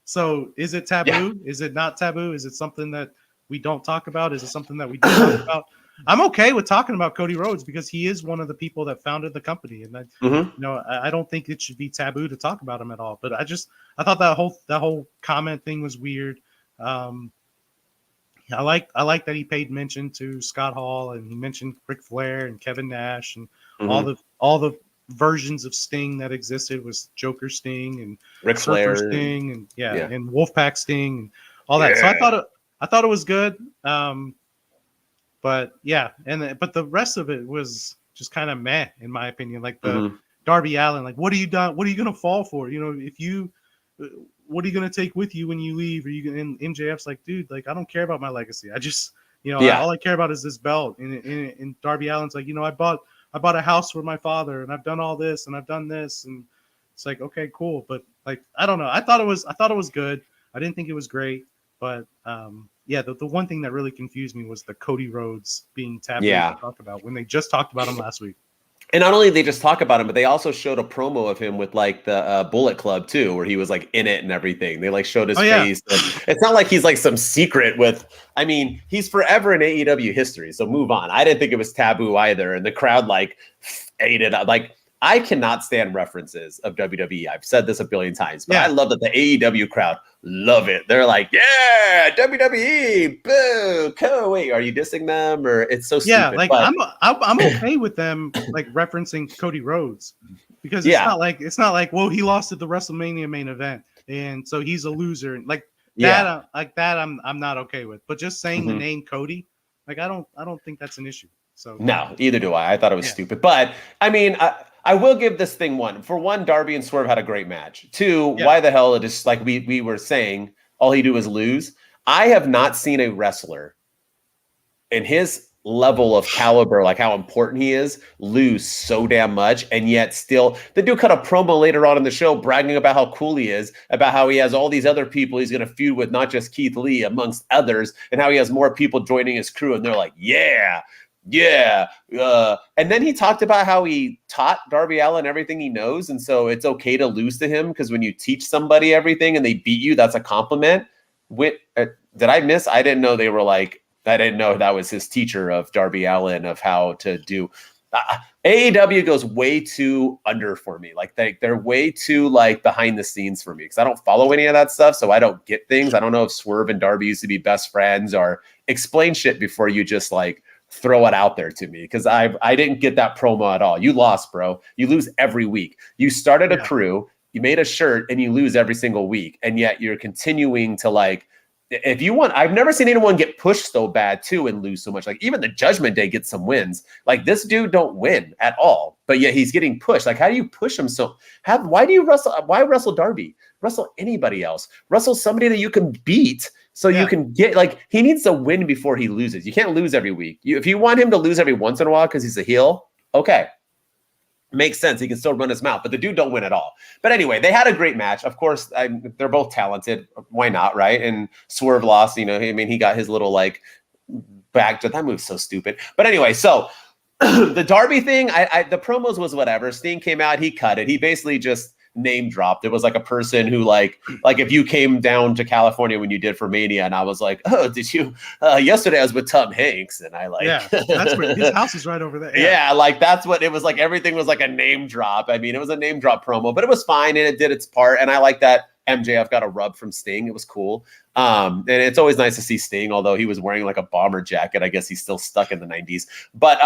So is it taboo? Yeah. Is it not taboo? Is it something that we don't talk about? Is it something that we do talk about? I'm okay with talking about Cody Rhodes because he is one of the people that founded the company, and I don't think it should be taboo to talk about him at all. But I thought that whole comment thing was weird. I like that he paid mention to Scott Hall, and he mentioned Ric Flair and Kevin Nash and all the versions of Sting that existed was Joker Sting and Ric Flair Sting and and Wolfpack Sting and all that. So I thought it was good. But but the rest of it was just kind of meh, in my opinion. The Darby Allin, what are you done? What are you gonna fall for? What are you gonna take with you when you leave? Are you? And MJF's dude, I don't care about my legacy. I just, all I care about is this belt. And Darby Allin's I bought a house for my father, and I've done all this, and I've done this, and it's okay, cool. But I don't know. I thought it was good. I didn't think it was great, but the one thing that really confused me was the Cody Rhodes being taboo to talk about when they just talked about him last week. And not only they just talk about him, but they also showed a promo of him with the Bullet Club too, where he was in it and everything. They showed his face. It's not like he's some secret with. I mean, he's forever in AEW history. So move on. I didn't think it was taboo either, and the crowd ate it up. I cannot stand references of WWE. I've said this a billion times, but I love that the AEW crowd love it. They're yeah, WWE, boo, wait, are you dissing them? Or it's so stupid. I'm okay with them referencing Cody Rhodes because it's not like, well, he lost at the WrestleMania main event, and so he's a loser. And that I'm not okay with. But just saying the name Cody, I don't think that's an issue. So no, either do I. I thought it was stupid. But I mean, I will give this thing one. For one, Darby and Swerve had a great match. Two, why the hell it is we were saying all he do is lose. I have not seen a wrestler in his level of caliber, how important he is, lose so damn much. And yet still, the dude cut a promo later on in the show bragging about how cool he is, about how he has all these other people he's going to feud with, not just Keith Lee, amongst others, and how he has more people joining his crew. And they're and then he talked about how he taught Darby Allin everything he knows, and so it's okay to lose to him because when you teach somebody everything and they beat you, that's a compliment. Did I miss? I didn't know they were I didn't know that was his teacher of Darby Allin of how to do. AEW goes way too under for me. They're way too behind the scenes for me because I don't follow any of that stuff, so I don't get things. I don't know if Swerve and Darby used to be best friends or explain shit before you just throw it out there to me because I didn't get that promo at all. You lost, bro. You lose every week. You started a crew, you made a shirt, and you lose every single week, and yet you're continuing to if you want. I've never seen anyone get pushed so bad too and lose so much. Even the Judgment Day gets some wins. This dude don't win at all, but yet he's getting pushed. How do you push him so? Why do you wrestle? Why wrestle Darby? Wrestle anybody else. Wrestle somebody that you can beat. So you can get he needs to win before he loses. You can't lose every week. If you want him to lose every once in a while because he's a heel, okay. Makes sense. He can still run his mouth, but the dude don't win at all. But anyway, they had a great match. Of course, they're both talented. Why not, right? And Swerve lost, he got his little back to that move's so stupid. But anyway, so The Darby thing, the promos was whatever. Sting came out, he cut it. He basically just name dropped. It was like a person who like if you came down to California when you did for Mania, and I was like, oh, did you? Yesterday I was with Tom Hanks, and I like, yeah, that's where his house is right over there. Yeah, like that's what it was like. Everything was like a name drop. I mean, it was a name drop promo, but it was fine and it did its part. And I like that MJF got a rub from Sting. It was cool. And it's always nice to see Sting, although he was wearing like a bomber jacket. I guess he's still stuck in the 90s. But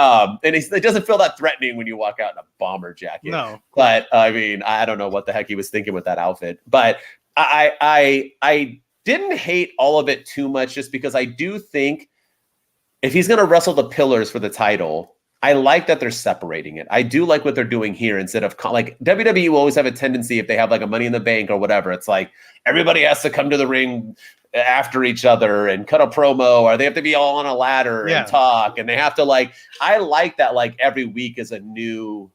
and it doesn't feel that threatening when you walk out in a bomber jacket. No. But I mean, I don't know what the heck he was thinking with that outfit. But I didn't hate all of it too much, just because I do think if he's going to wrestle the pillars for the title, I like that they're separating it. I do like what they're doing here instead of like WWE will always have a tendency if they have like a Money in the Bank or whatever. It's like everybody has to come to the ring after each other and cut a promo, or they have to be all on a ladder and talk, and they have to like. I like that like every week is a new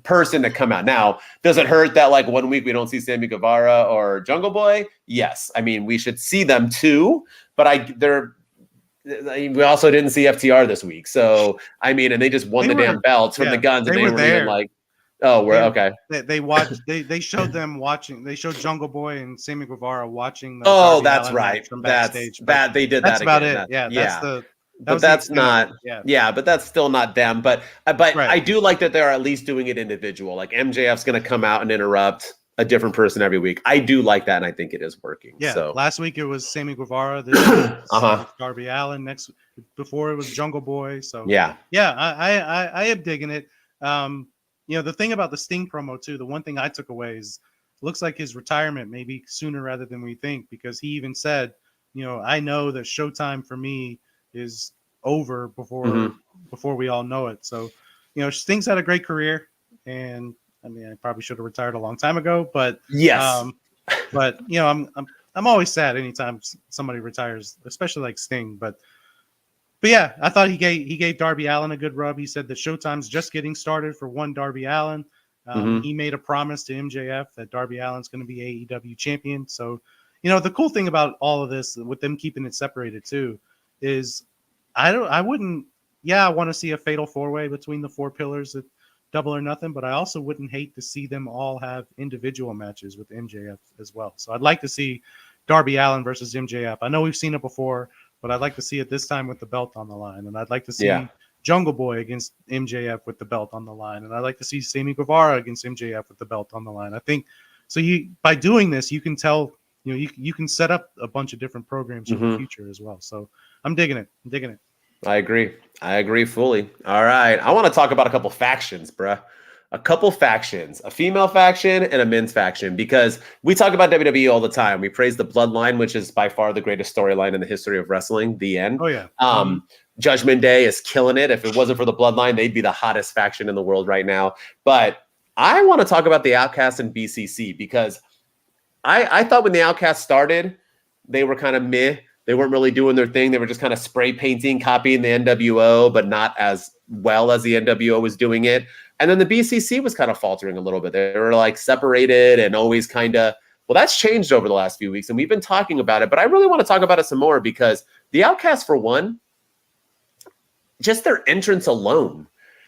person to come out. Now, does it hurt that like 1 week we don't see Sammy Guevara or Jungle Boy? Yes, I mean we should see them too, but we also didn't see FTR this week. So, I mean, and they just won the damn belts from the Guns. And they were even like, oh, we're okay. They watched, they showed them watching, they showed Jungle Boy and Sammy Guevara watching. Oh, that's right. From backstage. That they did that's that. That's again. about it. Yeah. But that's not, but that's still not them. But right. I do like that they're at least doing it individual. Like MJF's going to come out and interrupt a different person every week. I do like that, and I think it is working. Yeah. So last week it was Sammy Guevara. This week Darby Allin. Before it was Jungle Boy. So I am digging it. The thing about the Sting promo too. The one thing I took away is it looks like his retirement may be sooner rather than we think, because he even said, I know that Showtime for me is over before we all know it. So Sting's had a great career, and I mean, I probably should have retired a long time ago, but yes. But I'm always sad anytime somebody retires, especially like Sting. But yeah, I thought he gave Darby Allin a good rub. He said that Showtime's just getting started for one Darby Allin. He made a promise to MJF that Darby Allin's going to be AEW champion. So the cool thing about all of this, with them keeping it separated too, is I want to see a fatal 4-way between the 4 pillars at Double or Nothing, but I also wouldn't hate to see them all have individual matches with MJF as well. So I'd like to see Darby Allin versus MJF. I know we've seen it before, but I'd like to see it this time with the belt on the line. And I'd like to see Jungle Boy against MJF with the belt on the line. And I'd like to see Sammy Guevara against MJF with the belt on the line. I think so. By doing this, you can tell, you can set up a bunch of different programs for the future as well. So I'm digging it. I agree fully. All right. I want to talk about a couple factions, bruh. A couple factions, a female faction and a men's faction, because we talk about WWE all the time. We praise the Bloodline, which is by far the greatest storyline in the history of wrestling. The end. Oh, yeah. Judgment Day is killing it. If it wasn't for the Bloodline, they'd be the hottest faction in the world right now. But I want to talk about the Outcasts and BCC, because I thought when the Outcasts started, they were kind of meh. They weren't really doing their thing. They were just kind of spray painting, copying the NWO, but not as well as the NWO was doing it. And then the BCC was kind of faltering a little bit. They were like separated and always kind of, well, that's changed over the last few weeks. And we've been talking about it, but I really want to talk about it some more, because the Outcasts, for one, just their entrance alone,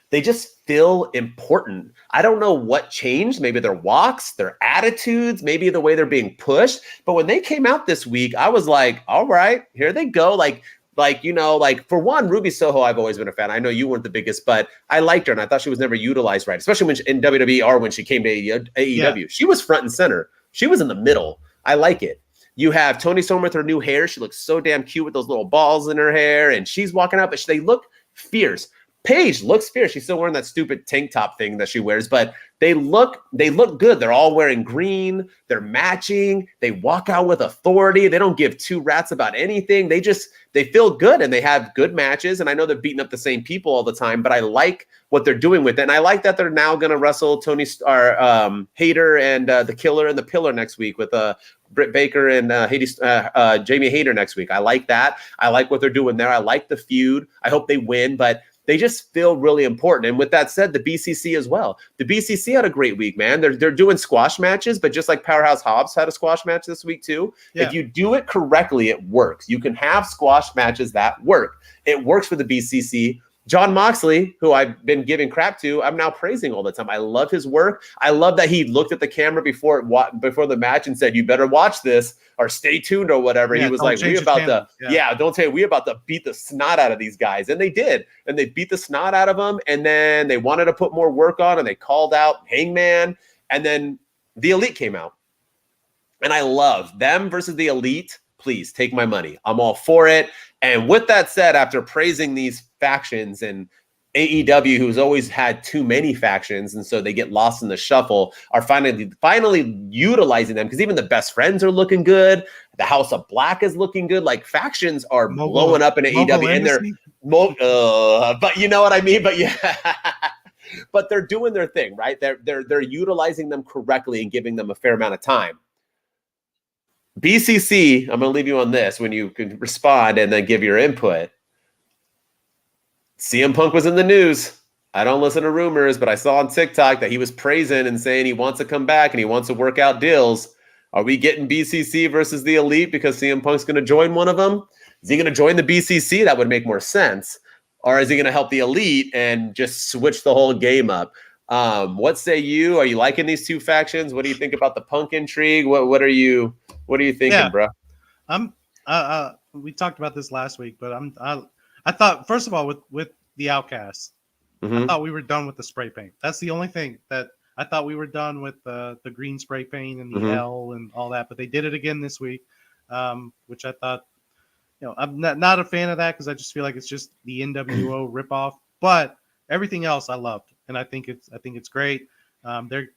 they just feel important. I don't know what changed. Maybe their walks, their attitudes, maybe the way they're being pushed. But when they came out this week, I was like, all right, here they go. Like for one, Ruby Soho, I've always been a fan. I know you weren't the biggest, but I liked her, and I thought she was never utilized right, especially when in WWE or when she came to AEW. Yeah. She was front and center. She was in the middle. I like it. You have Toni Storm with her new hair. She looks so damn cute with those little balls in her hair, and she's walking out, but they look fierce. Paige looks fierce. She's still wearing that stupid tank top thing that she wears, but they look good. They're all wearing green. They're matching. They walk out with authority. They don't give two rats about anything. They feel good, and they have good matches. And I know they're beating up the same people all the time, but I like what they're doing with it. And I like that they're now going to wrestle Hayter and the Killer and the Pillar next week with Britt Baker and Jamie Hayter next week. I like that. I like what they're doing there. I like the feud. I hope they win, but they just feel really important. And with that said, the BCC as well. The BCC had a great week, man. They're doing squash matches, but just like Powerhouse Hobbs had a squash match this week too. Yeah. If you do it correctly, it works. You can have squash matches that work. It works for the BCC. John Moxley, who I've been giving crap to, I'm now praising all the time. I love his work. I love that he looked at the camera before the match and said, "You better watch this or stay tuned or whatever." Yeah, he was like, "We about to, don't say we about to beat the snot out of these guys," and they did, and they beat the snot out of them. And then they wanted to put more work on, and they called out Hangman, and then the Elite came out, and I love them versus the Elite. Please take my money. I'm all for it. And with that said, after praising these factions and AEW, who's always had too many factions, and so they get lost in the shuffle, are finally utilizing them, because even the Best Friends are looking good. The House of Black is looking good. Like, factions are blowing up in AEW, and they're but you know what I mean. But yeah, but they're doing their thing, right? They're utilizing them correctly and giving them a fair amount of time. BCC, I'm going to leave you on this when you can respond and then give your input. CM Punk was in the news. I don't listen to rumors, but I saw on TikTok that he was praising and saying he wants to come back and he wants to work out deals. Are we getting BCC versus the Elite because CM Punk's going to join one of them? Is he going to join the BCC? That would make more sense. Or is he going to help the Elite and just switch the whole game up? What say you? Are you liking these two factions? What do you think about the Punk intrigue? What are you thinking, bro? We talked about this last week, but I thought, first of all, with the Outcasts, I thought we were done with the spray paint. That's the only thing that I thought we were done with, the green spray paint and the L and all that. But they did it again this week, which I thought, I'm not a fan of that, because I just feel like it's just the NWO ripoff. But everything else I loved, and I think it's great. They're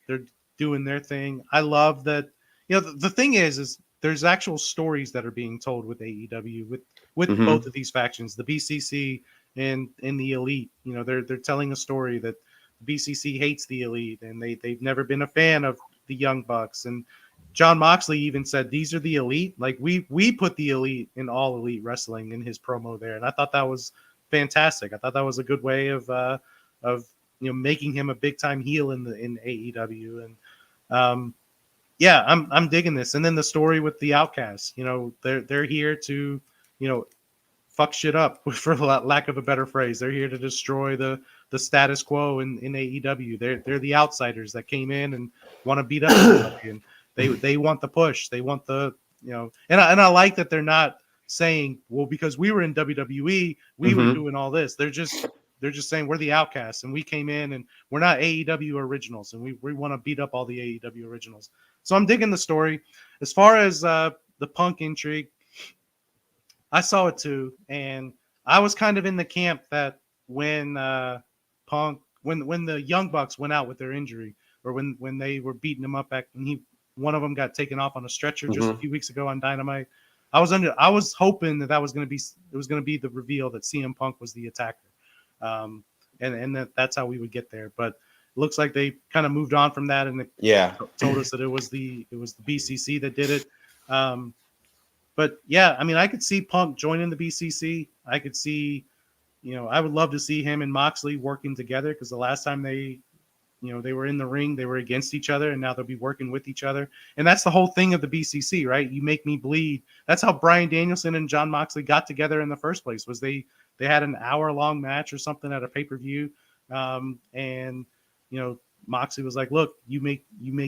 doing their thing. I love that. The thing is there's actual stories that are being told with AEW with both of these factions, the BCC and the Elite. They're telling a story that the BCC hates the Elite, and they've never been a fan of the Young Bucks. And John Moxley even said, "These are the Elite." Like, we put the Elite in All Elite Wrestling in his promo there, and I thought that was fantastic. I thought that was a good way of making him a big time heel in AEW. And I'm digging this. And then the story with the Outcasts, they're here to fuck shit up, for lack of a better phrase. They're here to destroy the status quo in AEW. They're the outsiders that came in and want to beat up everybody, and they want the push. They want the and I like that they're not saying, well, because we were in WWE, we were doing all this. They're just saying, we're the Outcasts, and we came in, and we're not AEW originals, and we want to beat up all the AEW originals. So I'm digging the story. As far as the Punk intrigue, I saw it too, and I was kind of in the camp that when Punk, when the Young Bucks went out with their injury, or when they were beating him up back, and one of them got taken off on a stretcher just a few weeks ago on Dynamite. I was hoping that was going to be the reveal that CM Punk was the attacker, and that's how we would get there. But it looks like they kind of moved on from that, and told us that it was the BCC that did it. But yeah, I mean, I could see Punk joining the BCC. I could see, I would love to see him and Moxley working together, because the last time they were in the ring, they were against each other, and now they'll be working with each other. And that's the whole thing of the BCC, right? You make me bleed. That's how Bryan Danielson and John Moxley got together in the first place. Was they had an hour-long match or something at a pay-per-view, and Moxley was like, "Look, you make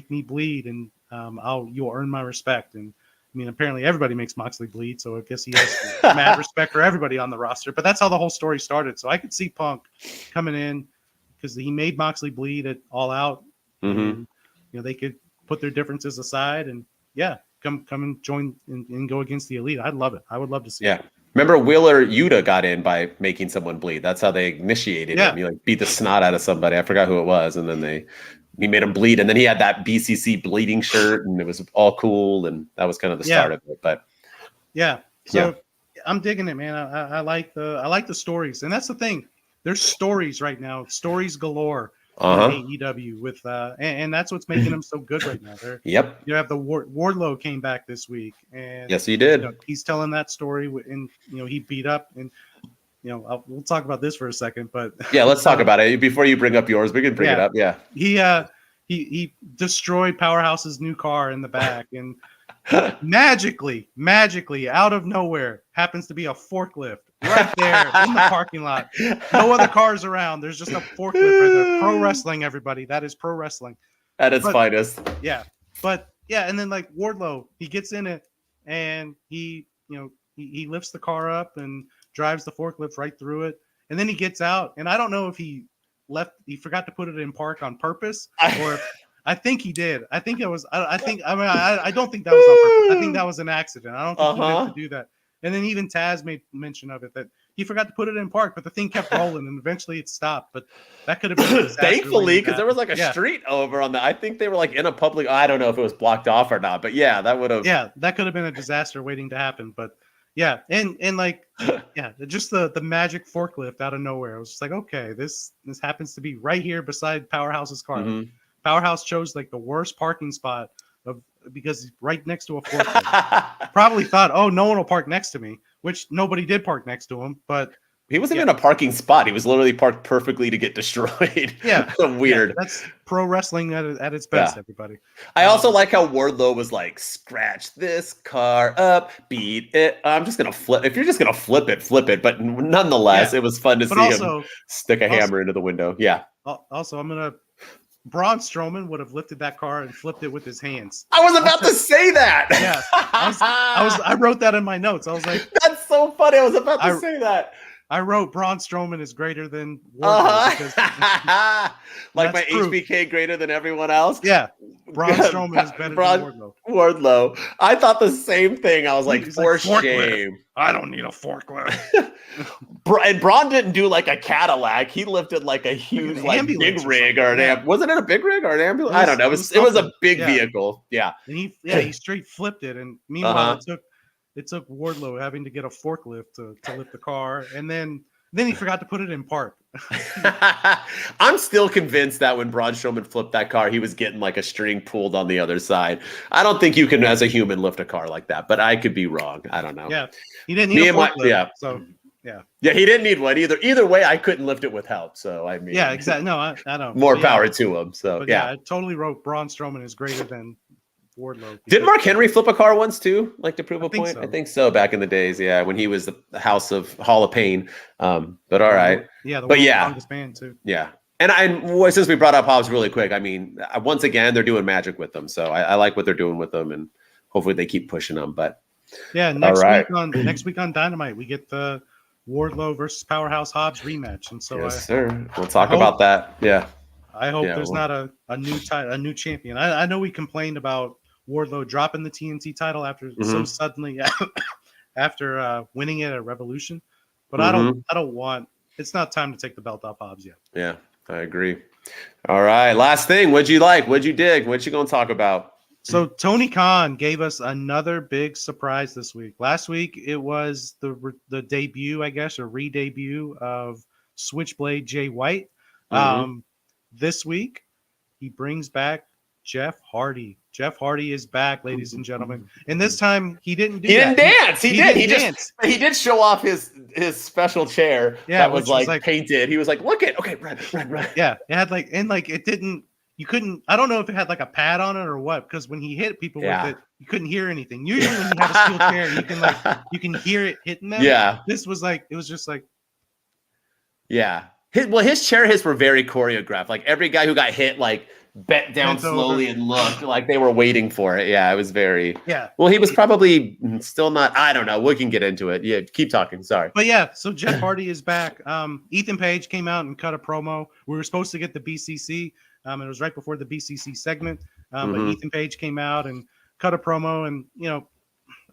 me bleed, and you'll earn my respect." And I mean, apparently everybody makes Moxley bleed, so I guess he has mad respect for everybody on the roster. But that's how the whole story started. So I could see Punk coming in, because he made Moxley bleed at All Out. And, they could put their differences aside and come and join and go against the Elite. I'd love it. I would love to see it. Remember, Wheeler Yuta got in by making someone bleed. That's how they initiated him. He beat the snot out of somebody. I forgot who it was, and then he made him bleed, and then he had that BCC bleeding shirt, and it was all cool, and that was kind of the start of it. But I'm digging it, man. I like the stories, and that's the thing. There's stories right now, stories galore in AEW with and that's what's making them so good right now. You have the Wardlow came back this week, and yes, he did. He's telling that story, and he beat up, and we'll talk about this for a second, but let's talk about it before you bring up yours. We can bring it up. He destroyed Powerhouse's new car in the back, and magically out of nowhere happens to be a forklift right there in the parking lot. No other cars around. There's just a forklift right there. Pro wrestling, everybody. That is pro wrestling. At its finest. Yeah. But yeah, and then like Wardlow, he gets in it and he lifts the car up and drives the forklift right through it. And then he gets out. And I don't know if he forgot to put it in park on purpose, or I think he did. I think it was, I don't think that was on purpose. I think that was an accident. I don't think he meant to do that. And then even Taz made mention of it, that he forgot to put it in park, but the thing kept rolling and eventually it stopped. But that could have been thankfully, because there was like a street over on the, I think they were like in a public, I don't know if it was blocked off or not, but yeah, that would have. Yeah, that could have been a disaster waiting to happen. But yeah, and like, yeah, just the magic forklift out of nowhere. It was just like, okay, this happens to be right here beside Powerhouse's car. Mm-hmm. Powerhouse chose like the worst parking spot because he's right next to a forklift. Probably thought, oh, no one will park next to me, which nobody did park next to him. But he wasn't in a parking spot. He was literally parked perfectly to get destroyed. Yeah. Weird. Yeah, that's pro wrestling at its best, everybody. I also like how Wardlow was like, scratch this car up, beat it. I'm just going to flip. If you're just going to flip it. But nonetheless, it was fun to see him stick a hammer into the window. Yeah. Also, Braun Strowman would have lifted that car and flipped it with his hands. I was about to say that. Yeah, I wrote that in my notes. I was like, "That's so funny." I was about to say that. I wrote Braun Strowman is greater than Wardlow. Like my proof. HBK greater than everyone else. Yeah, Braun Strowman is better than Wardlow. I thought the same thing. I was like, for shame. I don't need a forklift. And Braun didn't do like a Cadillac. He lifted like a huge big rig or an wasn't it a big rig or an ambulance? I don't know. It was a big vehicle. Yeah. And he straight flipped it. And meanwhile, it took Wardlow having to get a forklift to lift the car, and then he forgot to put it in park. I'm still convinced that when Braun Strowman flipped that car, he was getting like a string pulled on the other side. I don't think you can, as a human, lift a car like that, but I could be wrong. I don't know. Yeah, he didn't need a forklift. So yeah, he didn't need one either. Either way, I couldn't lift it with help. So I mean, yeah, exactly. No, I don't. More power to him. So but I totally wrote Braun Strowman is greater than Wardlow. Did Mark Henry flip a car once too, like to prove a point? So. I think so. Back in the days, when he was the House of Hall of Pain. But all right, longest man too. Yeah, and since we brought up Hobbs really quick, I mean, once again, they're doing magic with them, so I like what they're doing with them, and hopefully they keep pushing them. But next week on Dynamite, we get the Wardlow versus Powerhouse Hobbs rematch, and so sir, we'll talk about that. Yeah, I hope there's not a new champion. I know we complained about Wardlow dropping the TNT title after so suddenly after winning it at Revolution, but I don't want. It's not time to take the belt off Hobbs yet. Yeah, I agree. All right, last thing. What'd you like? What'd you dig? What you gonna talk about? So Tony Khan gave us another big surprise this week. Last week it was the debut, I guess, or re-debut of Switchblade Jay White. This week he brings back Jeff Hardy. Jeff Hardy is back, ladies and gentlemen. And this time he didn't dance. He did show off his special chair that was like painted. He was like, look at run. Yeah. It had it didn't, you couldn't, I don't know if it had like a pad on it or what, because when he hit people with it, you couldn't hear anything. Usually when you have a steel chair, you can hear it hitting them. Yeah. This was like, it was just like. Yeah. His chair hits were very choreographed. Like every guy who got hit, bent down slowly and looked like they were waiting for it. Yeah, it was very. Yeah. Well, he was probably still not. I don't know. We can get into it. Yeah, keep talking. Sorry. But yeah, so Jeff Hardy is back. Ethan Page came out and cut a promo. We were supposed to get the BCC. It was right before the BCC segment. But Ethan Page came out and cut a promo, and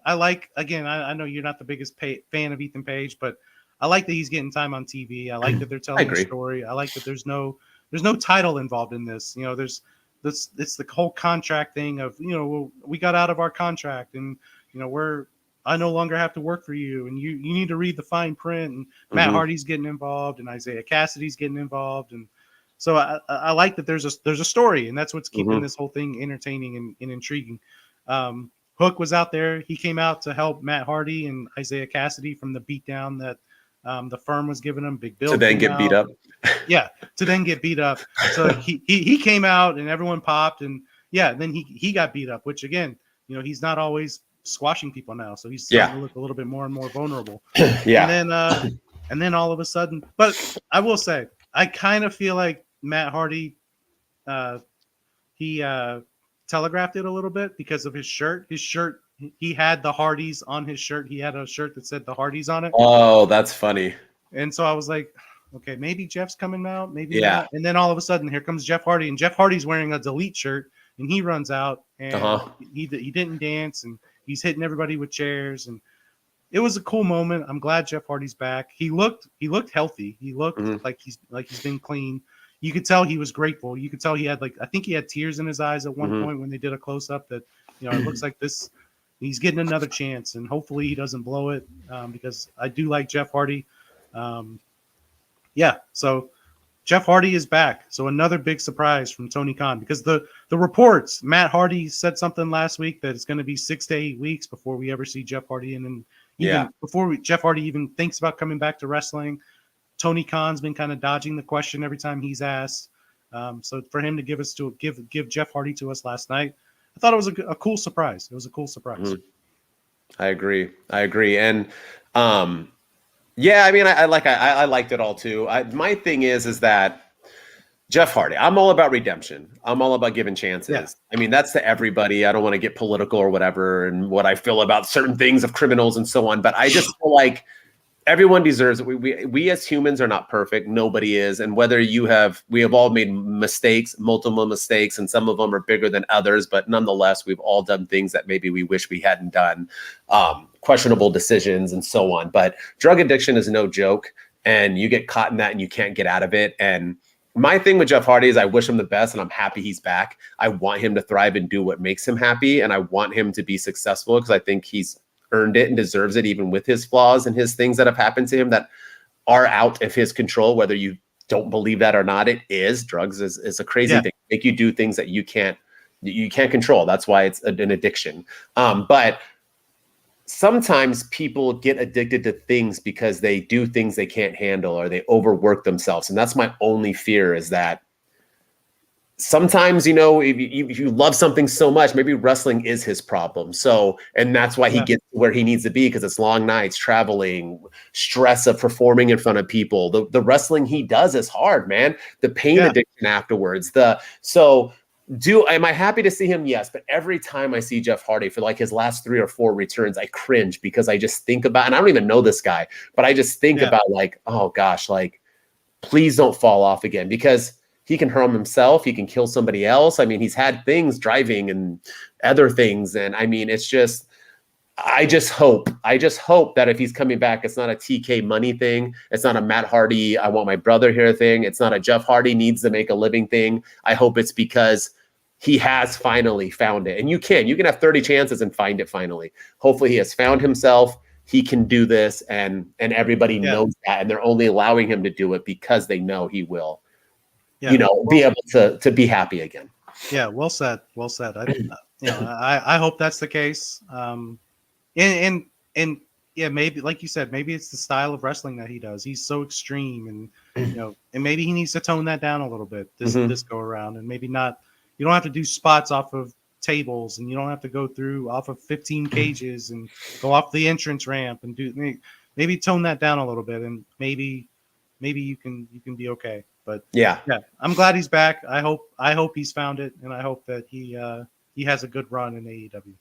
I know you're not the biggest fan of Ethan Page, but I like that he's getting time on TV. I like that they're telling a story. I like that there's no title involved in this. It's the whole contract thing of, we got out of our contract and, I no longer have to work for you. And you need to read the fine print, and Matt Hardy's getting involved and Isaiah Cassidy's getting involved. And so I like that there's a story, and that's what's keeping this whole thing entertaining and intriguing. Hook was out there. He came out to help Matt Hardy and Isaiah Cassidy from the beatdown that the firm was giving him. Big Bill to then get beat up. Yeah, to then get beat up. So he came out and everyone popped, and then he got beat up. Which again, he's not always squashing people now, so he's starting to look a little bit more and more vulnerable. And then all of a sudden, but I will say, I kind of feel like Matt Hardy, he telegraphed it a little bit because of his shirt. His shirt, he had the Hardys on his shirt. He had a shirt that said the Hardys on it. Oh, that's funny. And so I was like, okay, maybe Jeff's coming out, maybe not. And then all of a sudden, here comes Jeff Hardy, and Jeff Hardy's wearing a Delete shirt, and he runs out, and he didn't dance, and he's hitting everybody with chairs, and it was a cool moment. I'm glad Jeff Hardy's back. He looked healthy. He looked like he's been clean. You could tell he was grateful. You could tell he had I think he had tears in his eyes at one point when they did a close up that, it looks like this, he's getting another chance, and hopefully he doesn't blow it, because I do like Jeff Hardy. So Jeff Hardy is back. So another big surprise from Tony Khan, because the reports, Matt Hardy said something last week that it's going to be 6 to 8 weeks before we ever see Jeff Hardy before Jeff Hardy even thinks about coming back to wrestling. Tony Khan's been kind of dodging the question every time he's asked. So for him to give Jeff Hardy to us last night, I thought it was a cool surprise. It was a cool surprise. I agree. And I liked it all too. My thing is that Jeff Hardy, I'm all about redemption. I'm all about giving chances. Yeah. I mean, that's to everybody. I don't want to get political or whatever and what I feel about certain things of criminals and so on. But I just feel like everyone deserves it. We as humans are not perfect. Nobody is. And whether we have all made mistakes, multiple mistakes, and some of them are bigger than others. But nonetheless, we've all done things that maybe we wish we hadn't done, questionable decisions and so on. But drug addiction is no joke. And you get caught in that and you can't get out of it. And my thing with Jeff Hardy is I wish him the best and I'm happy he's back. I want him to thrive and do what makes him happy. And I want him to be successful because I think he's earned it and deserves it, even with his flaws and his things that have happened to him that are out of his control. Whether you don't believe that or not, it is. Drugs is a crazy thing. Make you do things that you can't control. That's why it's an addiction. But sometimes people get addicted to things because they do things they can't handle or they overwork themselves. And that's my only fear, is that sometimes, if you love something so much, maybe wrestling is his problem. So, and that's why he gets where he needs to be, because it's long nights, traveling, stress of performing in front of people. The wrestling he does is hard, man. The pain addiction afterwards. Am I happy to see him? Yes. But every time I see Jeff Hardy for like his last 3 or 4 returns, I cringe because I just think about, and I don't even know this guy, but I just think about like, oh gosh, like please don't fall off again, because he can harm himself. He can kill somebody else. I mean, he's had things, driving and other things. And I mean, it's just, I just hope that if he's coming back, it's not a TK money thing. It's not a Matt Hardy, I want my brother here thing. It's not a Jeff Hardy needs to make a living thing. I hope it's because he has finally found it. And you can have 30 chances and find it finally. Hopefully he has found himself. He can do this, and everybody knows that. And they're only allowing him to do it because they know he will. Be able to be happy again. Yeah, well said. Well said. I hope that's the case. And maybe like you said, maybe it's the style of wrestling that he does. He's so extreme, and and maybe he needs to tone that down a little bit this go around, and maybe not. You don't have to do spots off of tables, and you don't have to go through off of 15 cages and go off the entrance ramp and do. Maybe tone that down a little bit, and maybe you can be okay. But yeah, I'm glad he's back. I hope he's found it, and I hope that he has a good run in AEW.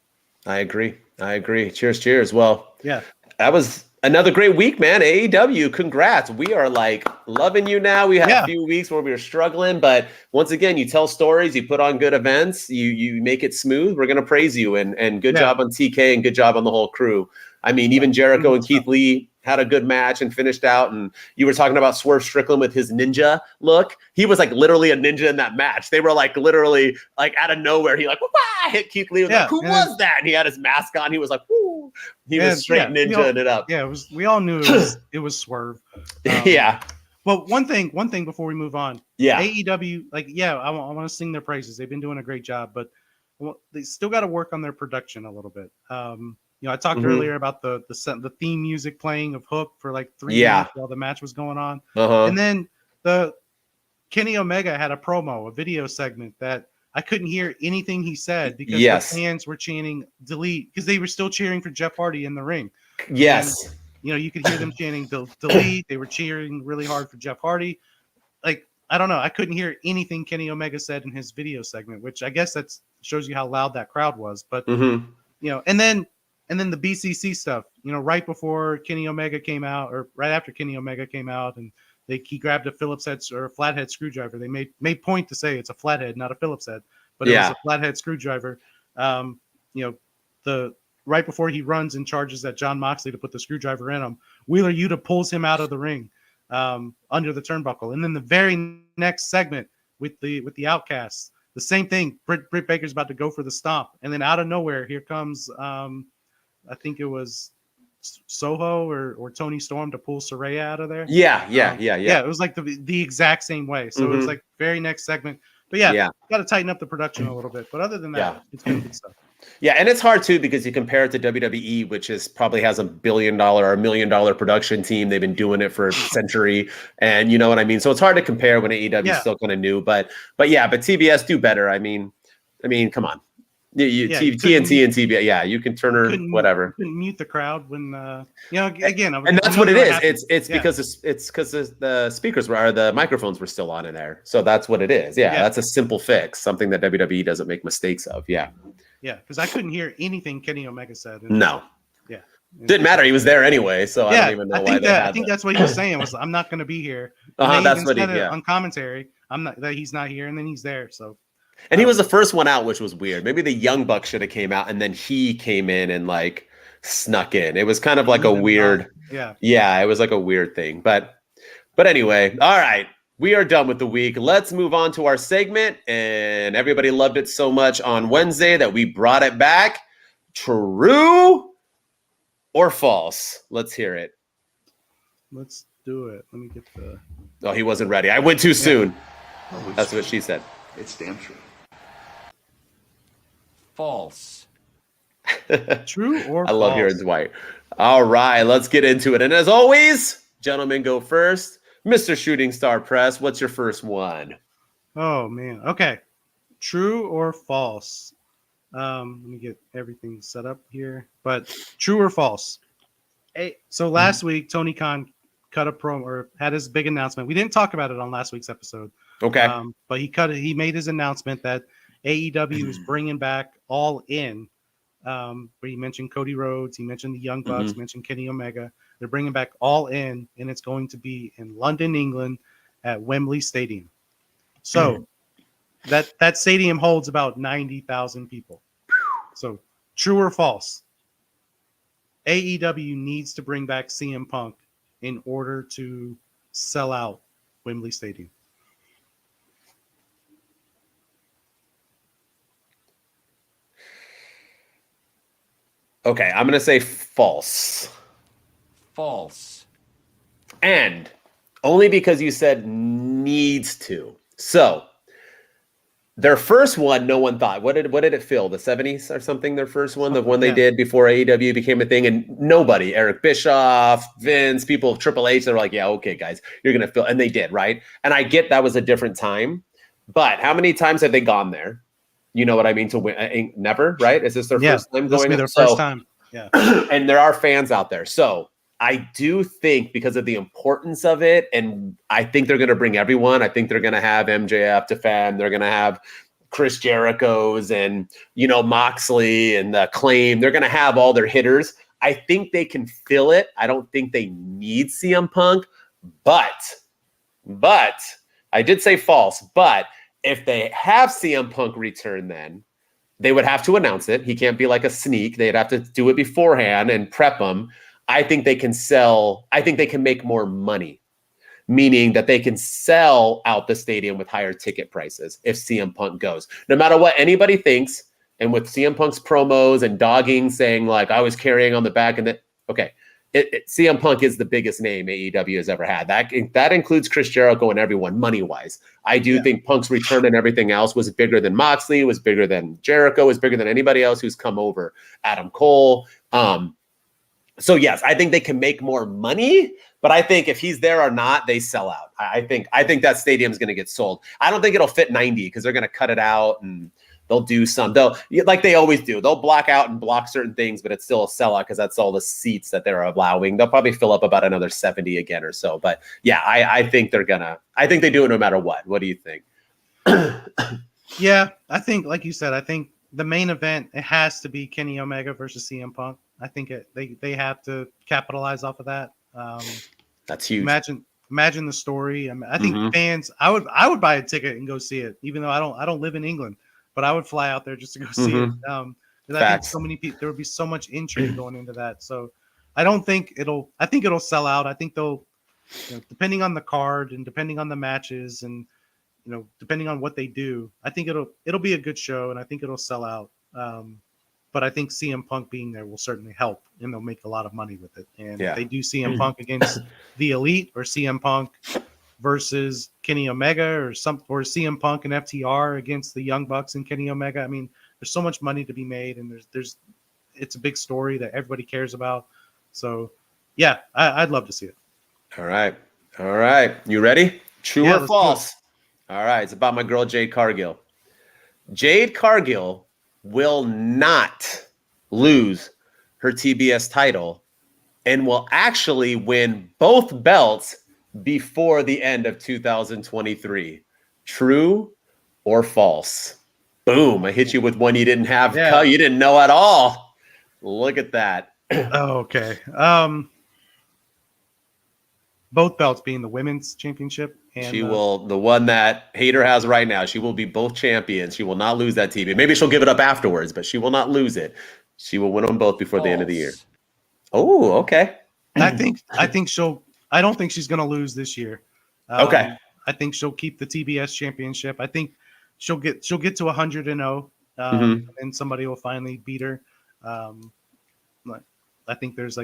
I agree. Cheers. Well, that was another great week, man. AEW, congrats. We are like loving you now. We had a few weeks where we were struggling, but once again, you tell stories, you put on good events, you make it smooth. We're gonna praise you, and good job on TK and good job on the whole crew. I mean, even Jericho and Keith Lee had a good match and finished out. And you were talking about Swerve Strickland with his ninja look. He was like literally a ninja in that match. They were like literally like out of nowhere. He like hit Keith Lee. Was like, who was that? And he had his mask on. He was like, whoo. He was straight ninja it up. Yeah, we all knew it was Swerve. But one thing before we move on. Yeah. AEW, I want to sing their praises. They've been doing a great job, but they still got to work on their production a little bit. I talked earlier about the theme music playing of Hook for like 3 minutes while the match was going on. And then Kenny Omega had a promo, a video segment that I couldn't hear anything he said because the fans were chanting delete because they were still cheering for Jeff Hardy in the ring. Yes. And, you could hear them chanting delete. They were cheering really hard for Jeff Hardy. Like, I don't know. I couldn't hear anything Kenny Omega said in his video segment, which I guess that shows you how loud that crowd was. But, and then the BCC stuff, right before Kenny Omega came out or right after Kenny Omega came out and he grabbed a Phillips head or a flathead screwdriver. They made point to say it's a flathead, not a Phillips head, but it was a flathead screwdriver. Right before he runs and charges at John Moxley to put the screwdriver in him, Wheeler Yuta pulls him out of the ring under the turnbuckle. And then the very next segment with the Outcasts, the same thing. Britt Baker's about to go for the stomp, and then out of nowhere, here comes I think it was Soho or Tony Storm to pull Saraya out of there. Yeah. It was like the exact same way. So it was like very next segment. But got to tighten up the production a little bit. But other than that, it's been good stuff. Yeah, and it's hard too because you compare it to WWE, which probably has $1 billion or $1 million production team. They've been doing it for a century, and you know what I mean. So it's hard to compare when AEW is still kind of new. But TBS do better. I mean, come on. TNT and TBS, you can turn her whatever. You couldn't mute the crowd when again. And that's what it is. It's because the speakers the microphones were still on in there. So that's what it is. Yeah, that's a simple fix. Something that WWE doesn't make mistakes of. Yeah. Yeah, because I couldn't hear anything Kenny Omega said. No. Yeah. Didn't matter. He was there anyway, so I don't even know why I think that's what he was saying was I'm not going to be here. That's what he on commentary. He's not here, and then he's there. So. And he was the first one out, which was weird. Maybe the Young Bucks should have came out, and then he came in and like snuck in. It was kind of like a weird. Yeah, it was like a weird thing. But anyway, all right. We are done with the week. Let's move on to our segment. And everybody loved it so much on Wednesday that we brought it back. True or false? Let's hear it. Let's do it. Let me get the... Oh, he wasn't ready. I went too soon. That's what she said. It's damn true. False. True or false? I love hearing Dwight. All right, let's get into it. And as always, gentlemen go first. Mr. Shooting Star Press, what's your first one? Oh, man. Okay. True or false? Let me get everything set up here. But true or false? So last week, Tony Khan cut a promo or had his big announcement. We didn't talk about it on last week's episode. Okay. But he made his announcement that AEW is bringing back All In. Where he mentioned Cody Rhodes, he mentioned the Young Bucks, mentioned Kenny Omega. They're bringing back All In, and it's going to be in London, England, at Wembley Stadium. So that stadium holds about 90,000 people. So true or false? AEW needs to bring back CM Punk in order to sell out Wembley Stadium. Okay, I'm going to say false. False. And only because you said needs to. So their first one, no one thought. What did it fill? The 70s or something? Their first one, the one they did before AEW became a thing, and nobody, Eric Bischoff, Vince, people, Triple H, they were like, yeah, okay, guys, you're gonna fill, and they did, right? And I get that was a different time, but how many times have they gone there? You know what I mean? To win, never, right? Is this their first time going? This will be their first time. Yeah. And there are fans out there, so I do think because of the importance of it, and I think they're going to bring everyone. I think they're going to have MJF defend. They're going to have Chris Jericho's and, Moxley and the Acclaim. They're going to have all their hitters. I think they can fill it. I don't think they need CM Punk, but I did say false. But if they have CM Punk return, then they would have to announce it. He can't be like a sneak. They'd have to do it beforehand and prep him. I think they can sell. I think they can make more money, meaning that they can sell out the stadium with higher ticket prices if CM Punk goes. No matter what anybody thinks, and with CM Punk's promos and dogging saying like I was carrying on the back, and CM Punk is the biggest name AEW has ever had. That includes Chris Jericho and everyone money wise. I do think Punk's return and everything else was bigger than Moxley, was bigger than Jericho, was bigger than anybody else who's come over. Adam Cole. So yes, I think they can make more money, but I think if he's there or not, they sell out. I think that stadium's going to get sold. I don't think it'll fit 90 because they're going to cut it out and they'll do some. They'll, like they always do. They'll block out and block certain things, but it's still a sellout because that's all the seats that they're allowing. They'll probably fill up about another 70 again or so. But yeah, I think they're gonna. I think they do it no matter what. What do you think? Yeah, I think, like you said, I think the main event, it has to be Kenny Omega versus CM Punk. I think they have to capitalize off of that. That's huge. Imagine the story. I think fans. I would buy a ticket and go see it, even though I don't live in England, but I would fly out there just to go see it. Because I think so many people, there would be so much intrigue going into that. So I don't think it'll. I think it'll sell out. I think they'll, depending on the card and depending on the matches and depending on what they do, I think it'll be a good show and I think it'll sell out. But I think CM Punk being there will certainly help, and they'll make a lot of money with it. And if they do CM Punk against the Elite, or CM Punk versus Kenny Omega, or CM Punk and FTR against the Young Bucks and Kenny Omega, I mean, there's so much money to be made, and it's a big story that everybody cares about. So, yeah, I'd love to see it. All right. You ready? True or false? All right. It's about my girl Jade Cargill. Jade Cargill will not lose her TBS title and will actually win both belts before the end of 2023. True or false? Boom. I hit you with one you didn't have. Yeah. You didn't know at all. Look at that. Okay. Both belts being the women's championship. And she will, the one that Hayter has right now, she will be both champions. She will not lose that TV. Maybe she'll give it up afterwards, but she will not lose it. She will win them both before the end of the year. Oh, okay. I don't think she's going to lose this year. Okay. I think she'll keep the TBS championship. I think she'll get to 100-0, and somebody will finally beat her. I think there's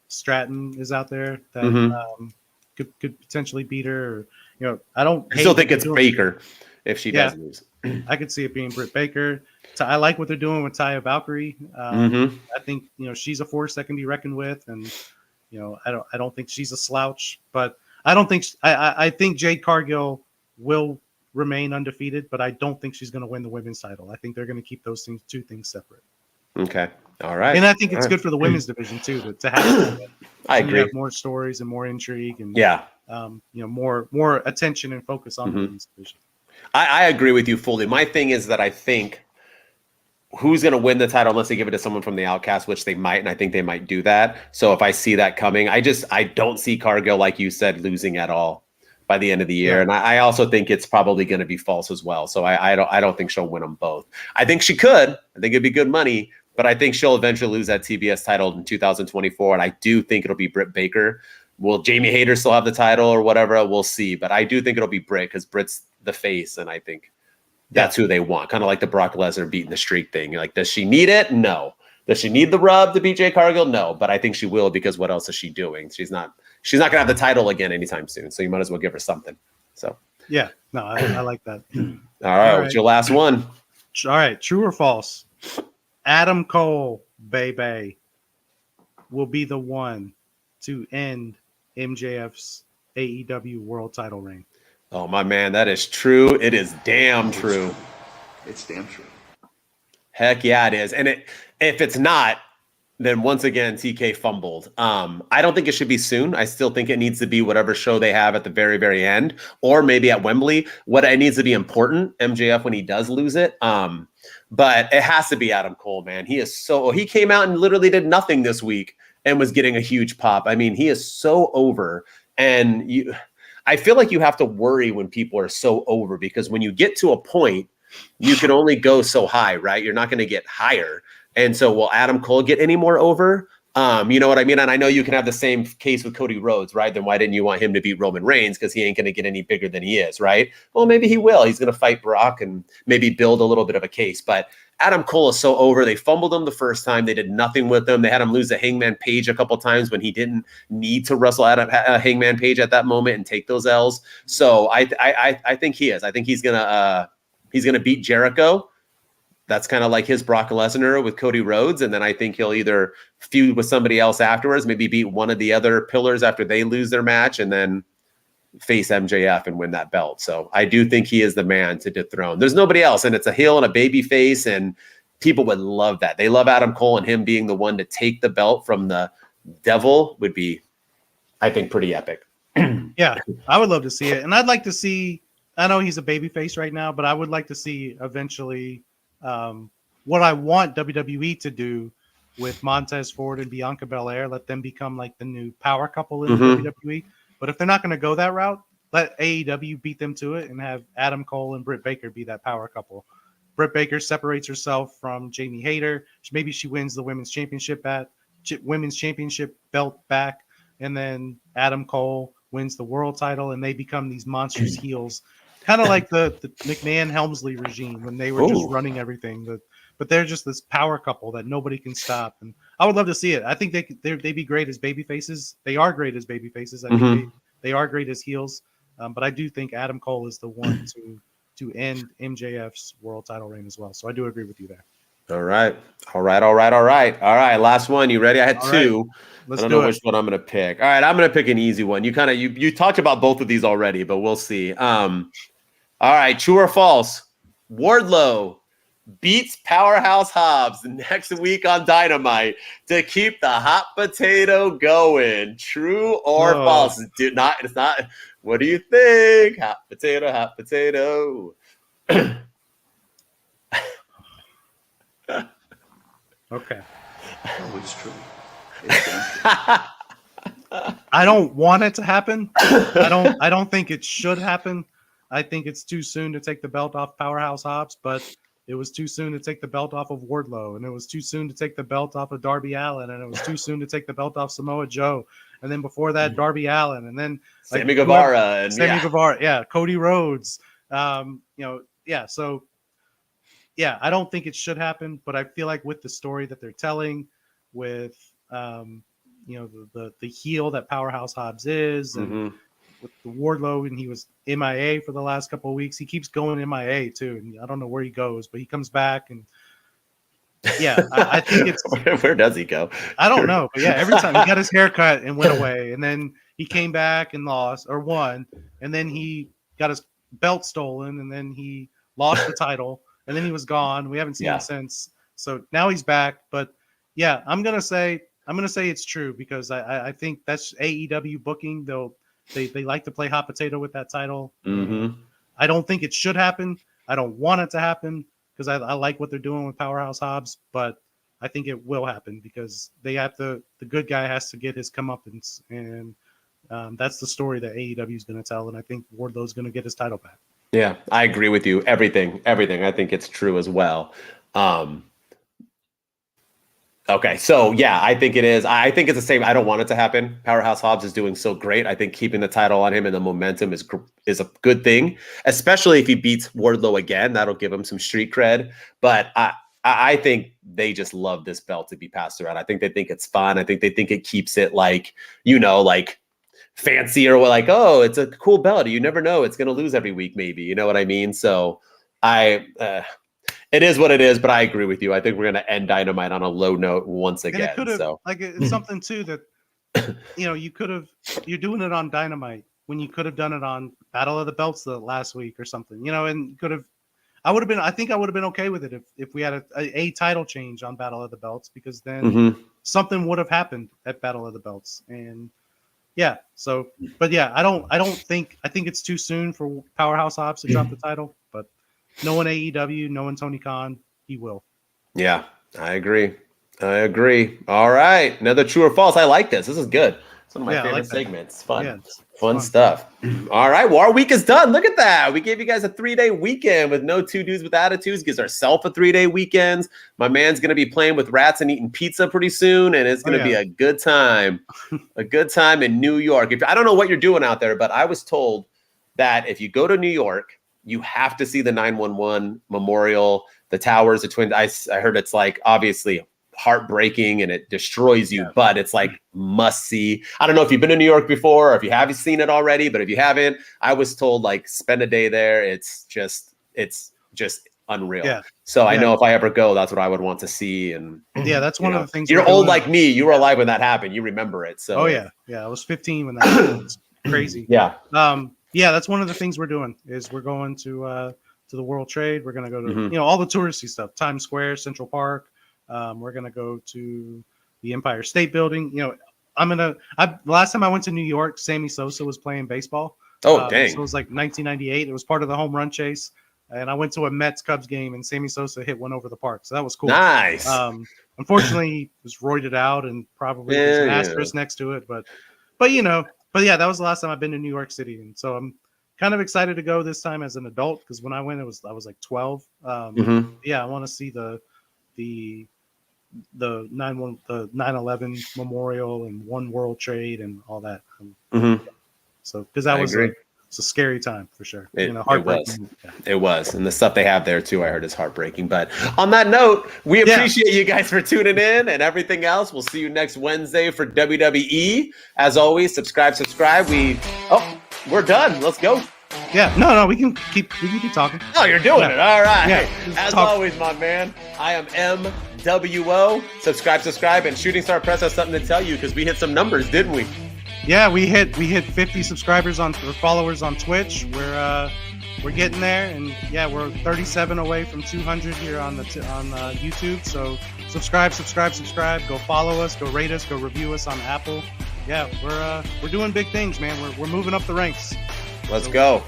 Stratton is out there that could potentially beat her. Or, I still think it's Baker if she does lose. I could see it being Britt Baker. I like what they're doing with Taya Valkyrie. I think she's a force that can be reckoned with, and I don't think she's a slouch. But I think Jade Cargill will remain undefeated, but I don't think she's going to win the women's title. I think they're going to keep those two things separate. Okay. All right. And I think it's good for the women's division too to have. I agree. Have more stories and more intrigue and more attention and focus on the women's division. I agree with you fully. My thing is that I think who's going to win the title unless they give it to someone from the Outcast, which they might, and I think they might do that. So if I see that coming, I don't see Cargill, like you said, losing at all by the end of the year. Yeah. And I also think it's probably going to be false as well. So I don't think she'll win them both. I think she could. I think it'd be good money, but I think she'll eventually lose that TBS title in 2024. And I do think it'll be Britt Baker. Will Jamie Hayter still have the title or whatever? We'll see. But I do think it'll be Britt because Britt's the face. And I think that's who they want. Kind of like the Brock Lesnar beating the streak thing. You're like, does she need it? No. Does she need the rub to beat Jade Cargill? No. But I think she will, because what else is she doing? She's not going to have the title again anytime soon. So you might as well give her something. So yeah, no, I like that. All right. What's your last one? All right. True or false? Adam Cole, baby, will be the one to end MJF's AEW world title reign. Oh, my man, that is true. It is damn true. It's damn true. Heck yeah, it is. And if it's not, then once again, TK fumbled. I don't think it should be soon. I still think it needs to be whatever show they have at the very, very end, or maybe at Wembley. What it needs to be important, MJF, when he does lose it. But it has to be Adam Cole, man. He came out and literally did nothing this week and was getting a huge pop. I mean, he is so over. And I feel like you have to worry when people are so over, because when you get to a point, you can only go so high, right? You're not going to get higher. And so will Adam Cole get any more over? You know what I mean? And I know you can have the same case with Cody Rhodes, right? Then why didn't you want him to beat Roman Reigns? Because he ain't going to get any bigger than he is, right? Well, maybe he will. He's going to fight Brock and maybe build a little bit of a case. But Adam Cole is so over. They fumbled him the first time. They did nothing with him. They had him lose to Hangman Page a couple times when he didn't need to wrestle Hangman Page at that moment and take those L's. So I think he is. I think he's gonna beat Jericho. That's kind of like his Brock Lesnar with Cody Rhodes. And then I think he'll either feud with somebody else afterwards, maybe beat one of the other pillars after they lose their match, and then face MJF and win that belt. So I do think he is the man to dethrone. There's nobody else, and it's a heel and a baby face, and people would love that. They love Adam Cole, and him being the one to take the belt from the devil would be, I think, pretty epic. Yeah, I would love to see it. And I'd like to see, I know he's a baby face right now, but I would like to see eventually what I want WWE to do with Montez Ford and Bianca Belair. Let them become like the new power couple in WWE. But if they're not going to go that route, let AEW beat them to it and have Adam Cole and Britt Baker be that power couple. Britt Baker separates herself from Jamie Hayter. Maybe she wins the women's championship belt back, and then Adam Cole wins the world title, and they become these monstrous heels, kind of like the McMahon Helmsley regime when they were just running everything. But they're just this power couple that nobody can stop, and I would love to see it. I think they'd be great as baby faces. They are great as baby faces. I think they are great as heels, but I do think Adam Cole is the one to end MJF's world title reign as well. So I do agree with you there. All right. Last one. You ready? I had two. I don't know which one I'm going to pick. All right. I'm going to pick an easy one. You talked about both of these already, but we'll see. All right. True or false? Wardlow beats Powerhouse Hobbs next week on Dynamite to keep the hot potato going. True or false? It's not. What do you think? Hot potato. Okay. Oh, it's true. I don't want it to happen. I don't think it should happen. I think it's too soon to take the belt off Powerhouse Hobbs, but it was too soon to take the belt off of Wardlow, and it was too soon to take the belt off of Darby Allin, and it was too soon to take the belt off Samoa Joe, and then before that Darby Allin, and then Sammy Guevara, Cody Rhodes. So I don't think it should happen, but I feel like with the story that they're telling, with the heel that Powerhouse Hobbs is, and with the Wardlow, and he was MIA for the last couple of weeks. He keeps going MIA too, and I don't know where he goes, but he comes back, and I think it's where does he go? I don't know, but every time he got his hair cut and went away, and then he came back and lost or won, and then he got his belt stolen, and then he lost the title, and then he was gone. We haven't seen him since. So now he's back, but I'm gonna say it's true because I think that's AEW booking. They like to play hot potato with that title. I don't think it should happen. I don't want it to happen because I like what they're doing with Powerhouse Hobbs, but I think it will happen because the good guy has to get his comeuppance, and that's the story that AEW is going to tell, and I think Wardlow's going to get his title back. Yeah, I agree with you. Everything. I think it's true as well. Okay, so I think it is. I think it's the same. I don't want it to happen. Powerhouse Hobbs is doing so great. I think keeping the title on him and the momentum is a good thing, especially if he beats Wardlow again. That'll give him some street cred. But I think they just love this belt to be passed around. I think they think it's fun. I think they think it keeps it like fancy, or like, oh, it's a cool belt. You never know. It's going to lose every week, maybe. You know what I mean? So it is what it is, but I agree with you. I think we're going to end Dynamite on a low note once again. It's something too that, you're doing it on Dynamite when you could have done it on Battle of the Belts the last week or something, and I would have been okay with it if we had a title change on Battle of the Belts, because then something would have happened at Battle of the Belts. And I think it's too soon for Powerhouse Hobbs to drop the title, but knowing AEW, knowing Tony Khan, he will. Yeah, I agree. All right. Another true or false. I like this. This is good. It's one of my favorite segments. It's fun. Yeah, fun stuff. All right. Well, our week is done. Look at that. We gave you guys a 3-day weekend with no two dudes with attitudes. Gives ourselves a 3-day weekend. My man's going to be playing with rats and eating pizza pretty soon, and it's going to be a good time. A good time in New York. I don't know what you're doing out there, but I was told that if you go to New York, you have to see the 9/11 memorial, the towers, the twin. I heard it's like obviously heartbreaking and it destroys you, but it's like must see. I don't know if you've been to New York before or if you haven't seen it already, but if you haven't, I was told like spend a day there. It's just unreal. Yeah. So I know if I ever go, that's what I would want to see. And yeah, that's one of the things. You're old like me. You were alive when that happened. You remember it. So yeah, I was 15 when that happened. It's crazy. Yeah. Yeah, that's one of the things we're doing is we're going to the World Trade. We're gonna go to all the touristy stuff, Times Square, Central Park. We're gonna go to the Empire State Building. Last time I went to New York, Sammy Sosa was playing baseball. Oh, dang. So it was like 1998. It was part of the home run chase. And I went to a Mets-Cubs game, and Sammy Sosa hit one over the park. So that was cool. Nice. Unfortunately, he was roided out and probably there's an asterisk next to it. But yeah, that was the last time I've been to New York City. And so I'm kind of excited to go this time as an adult because when I went, I was like 12. Yeah, I want to see the 9/11 memorial and One World Trade and all that. So because that was it's a scary time for sure. It was. Yeah. It was. And the stuff they have there too, I heard, is heartbreaking. But on that note, we appreciate you guys for tuning in and everything else. We'll see you next Wednesday for WWE. As always, subscribe. We're done. Let's go. Yeah. No, we can keep talking. Oh, you're doing it. All right. Yeah. As always, my man, I am MWO. Subscribe. And Shooting Star Press has something to tell you because we hit some numbers, didn't we? Yeah, we hit 50 subscribers or followers on Twitch. We're getting there, and yeah, we're 37 away from 200 here on YouTube. So subscribe. Go follow us. Go rate us. Go review us on Apple. Yeah, we're doing big things, man. We're moving up the ranks. Let's go.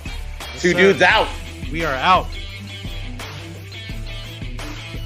Two dudes out. We are out.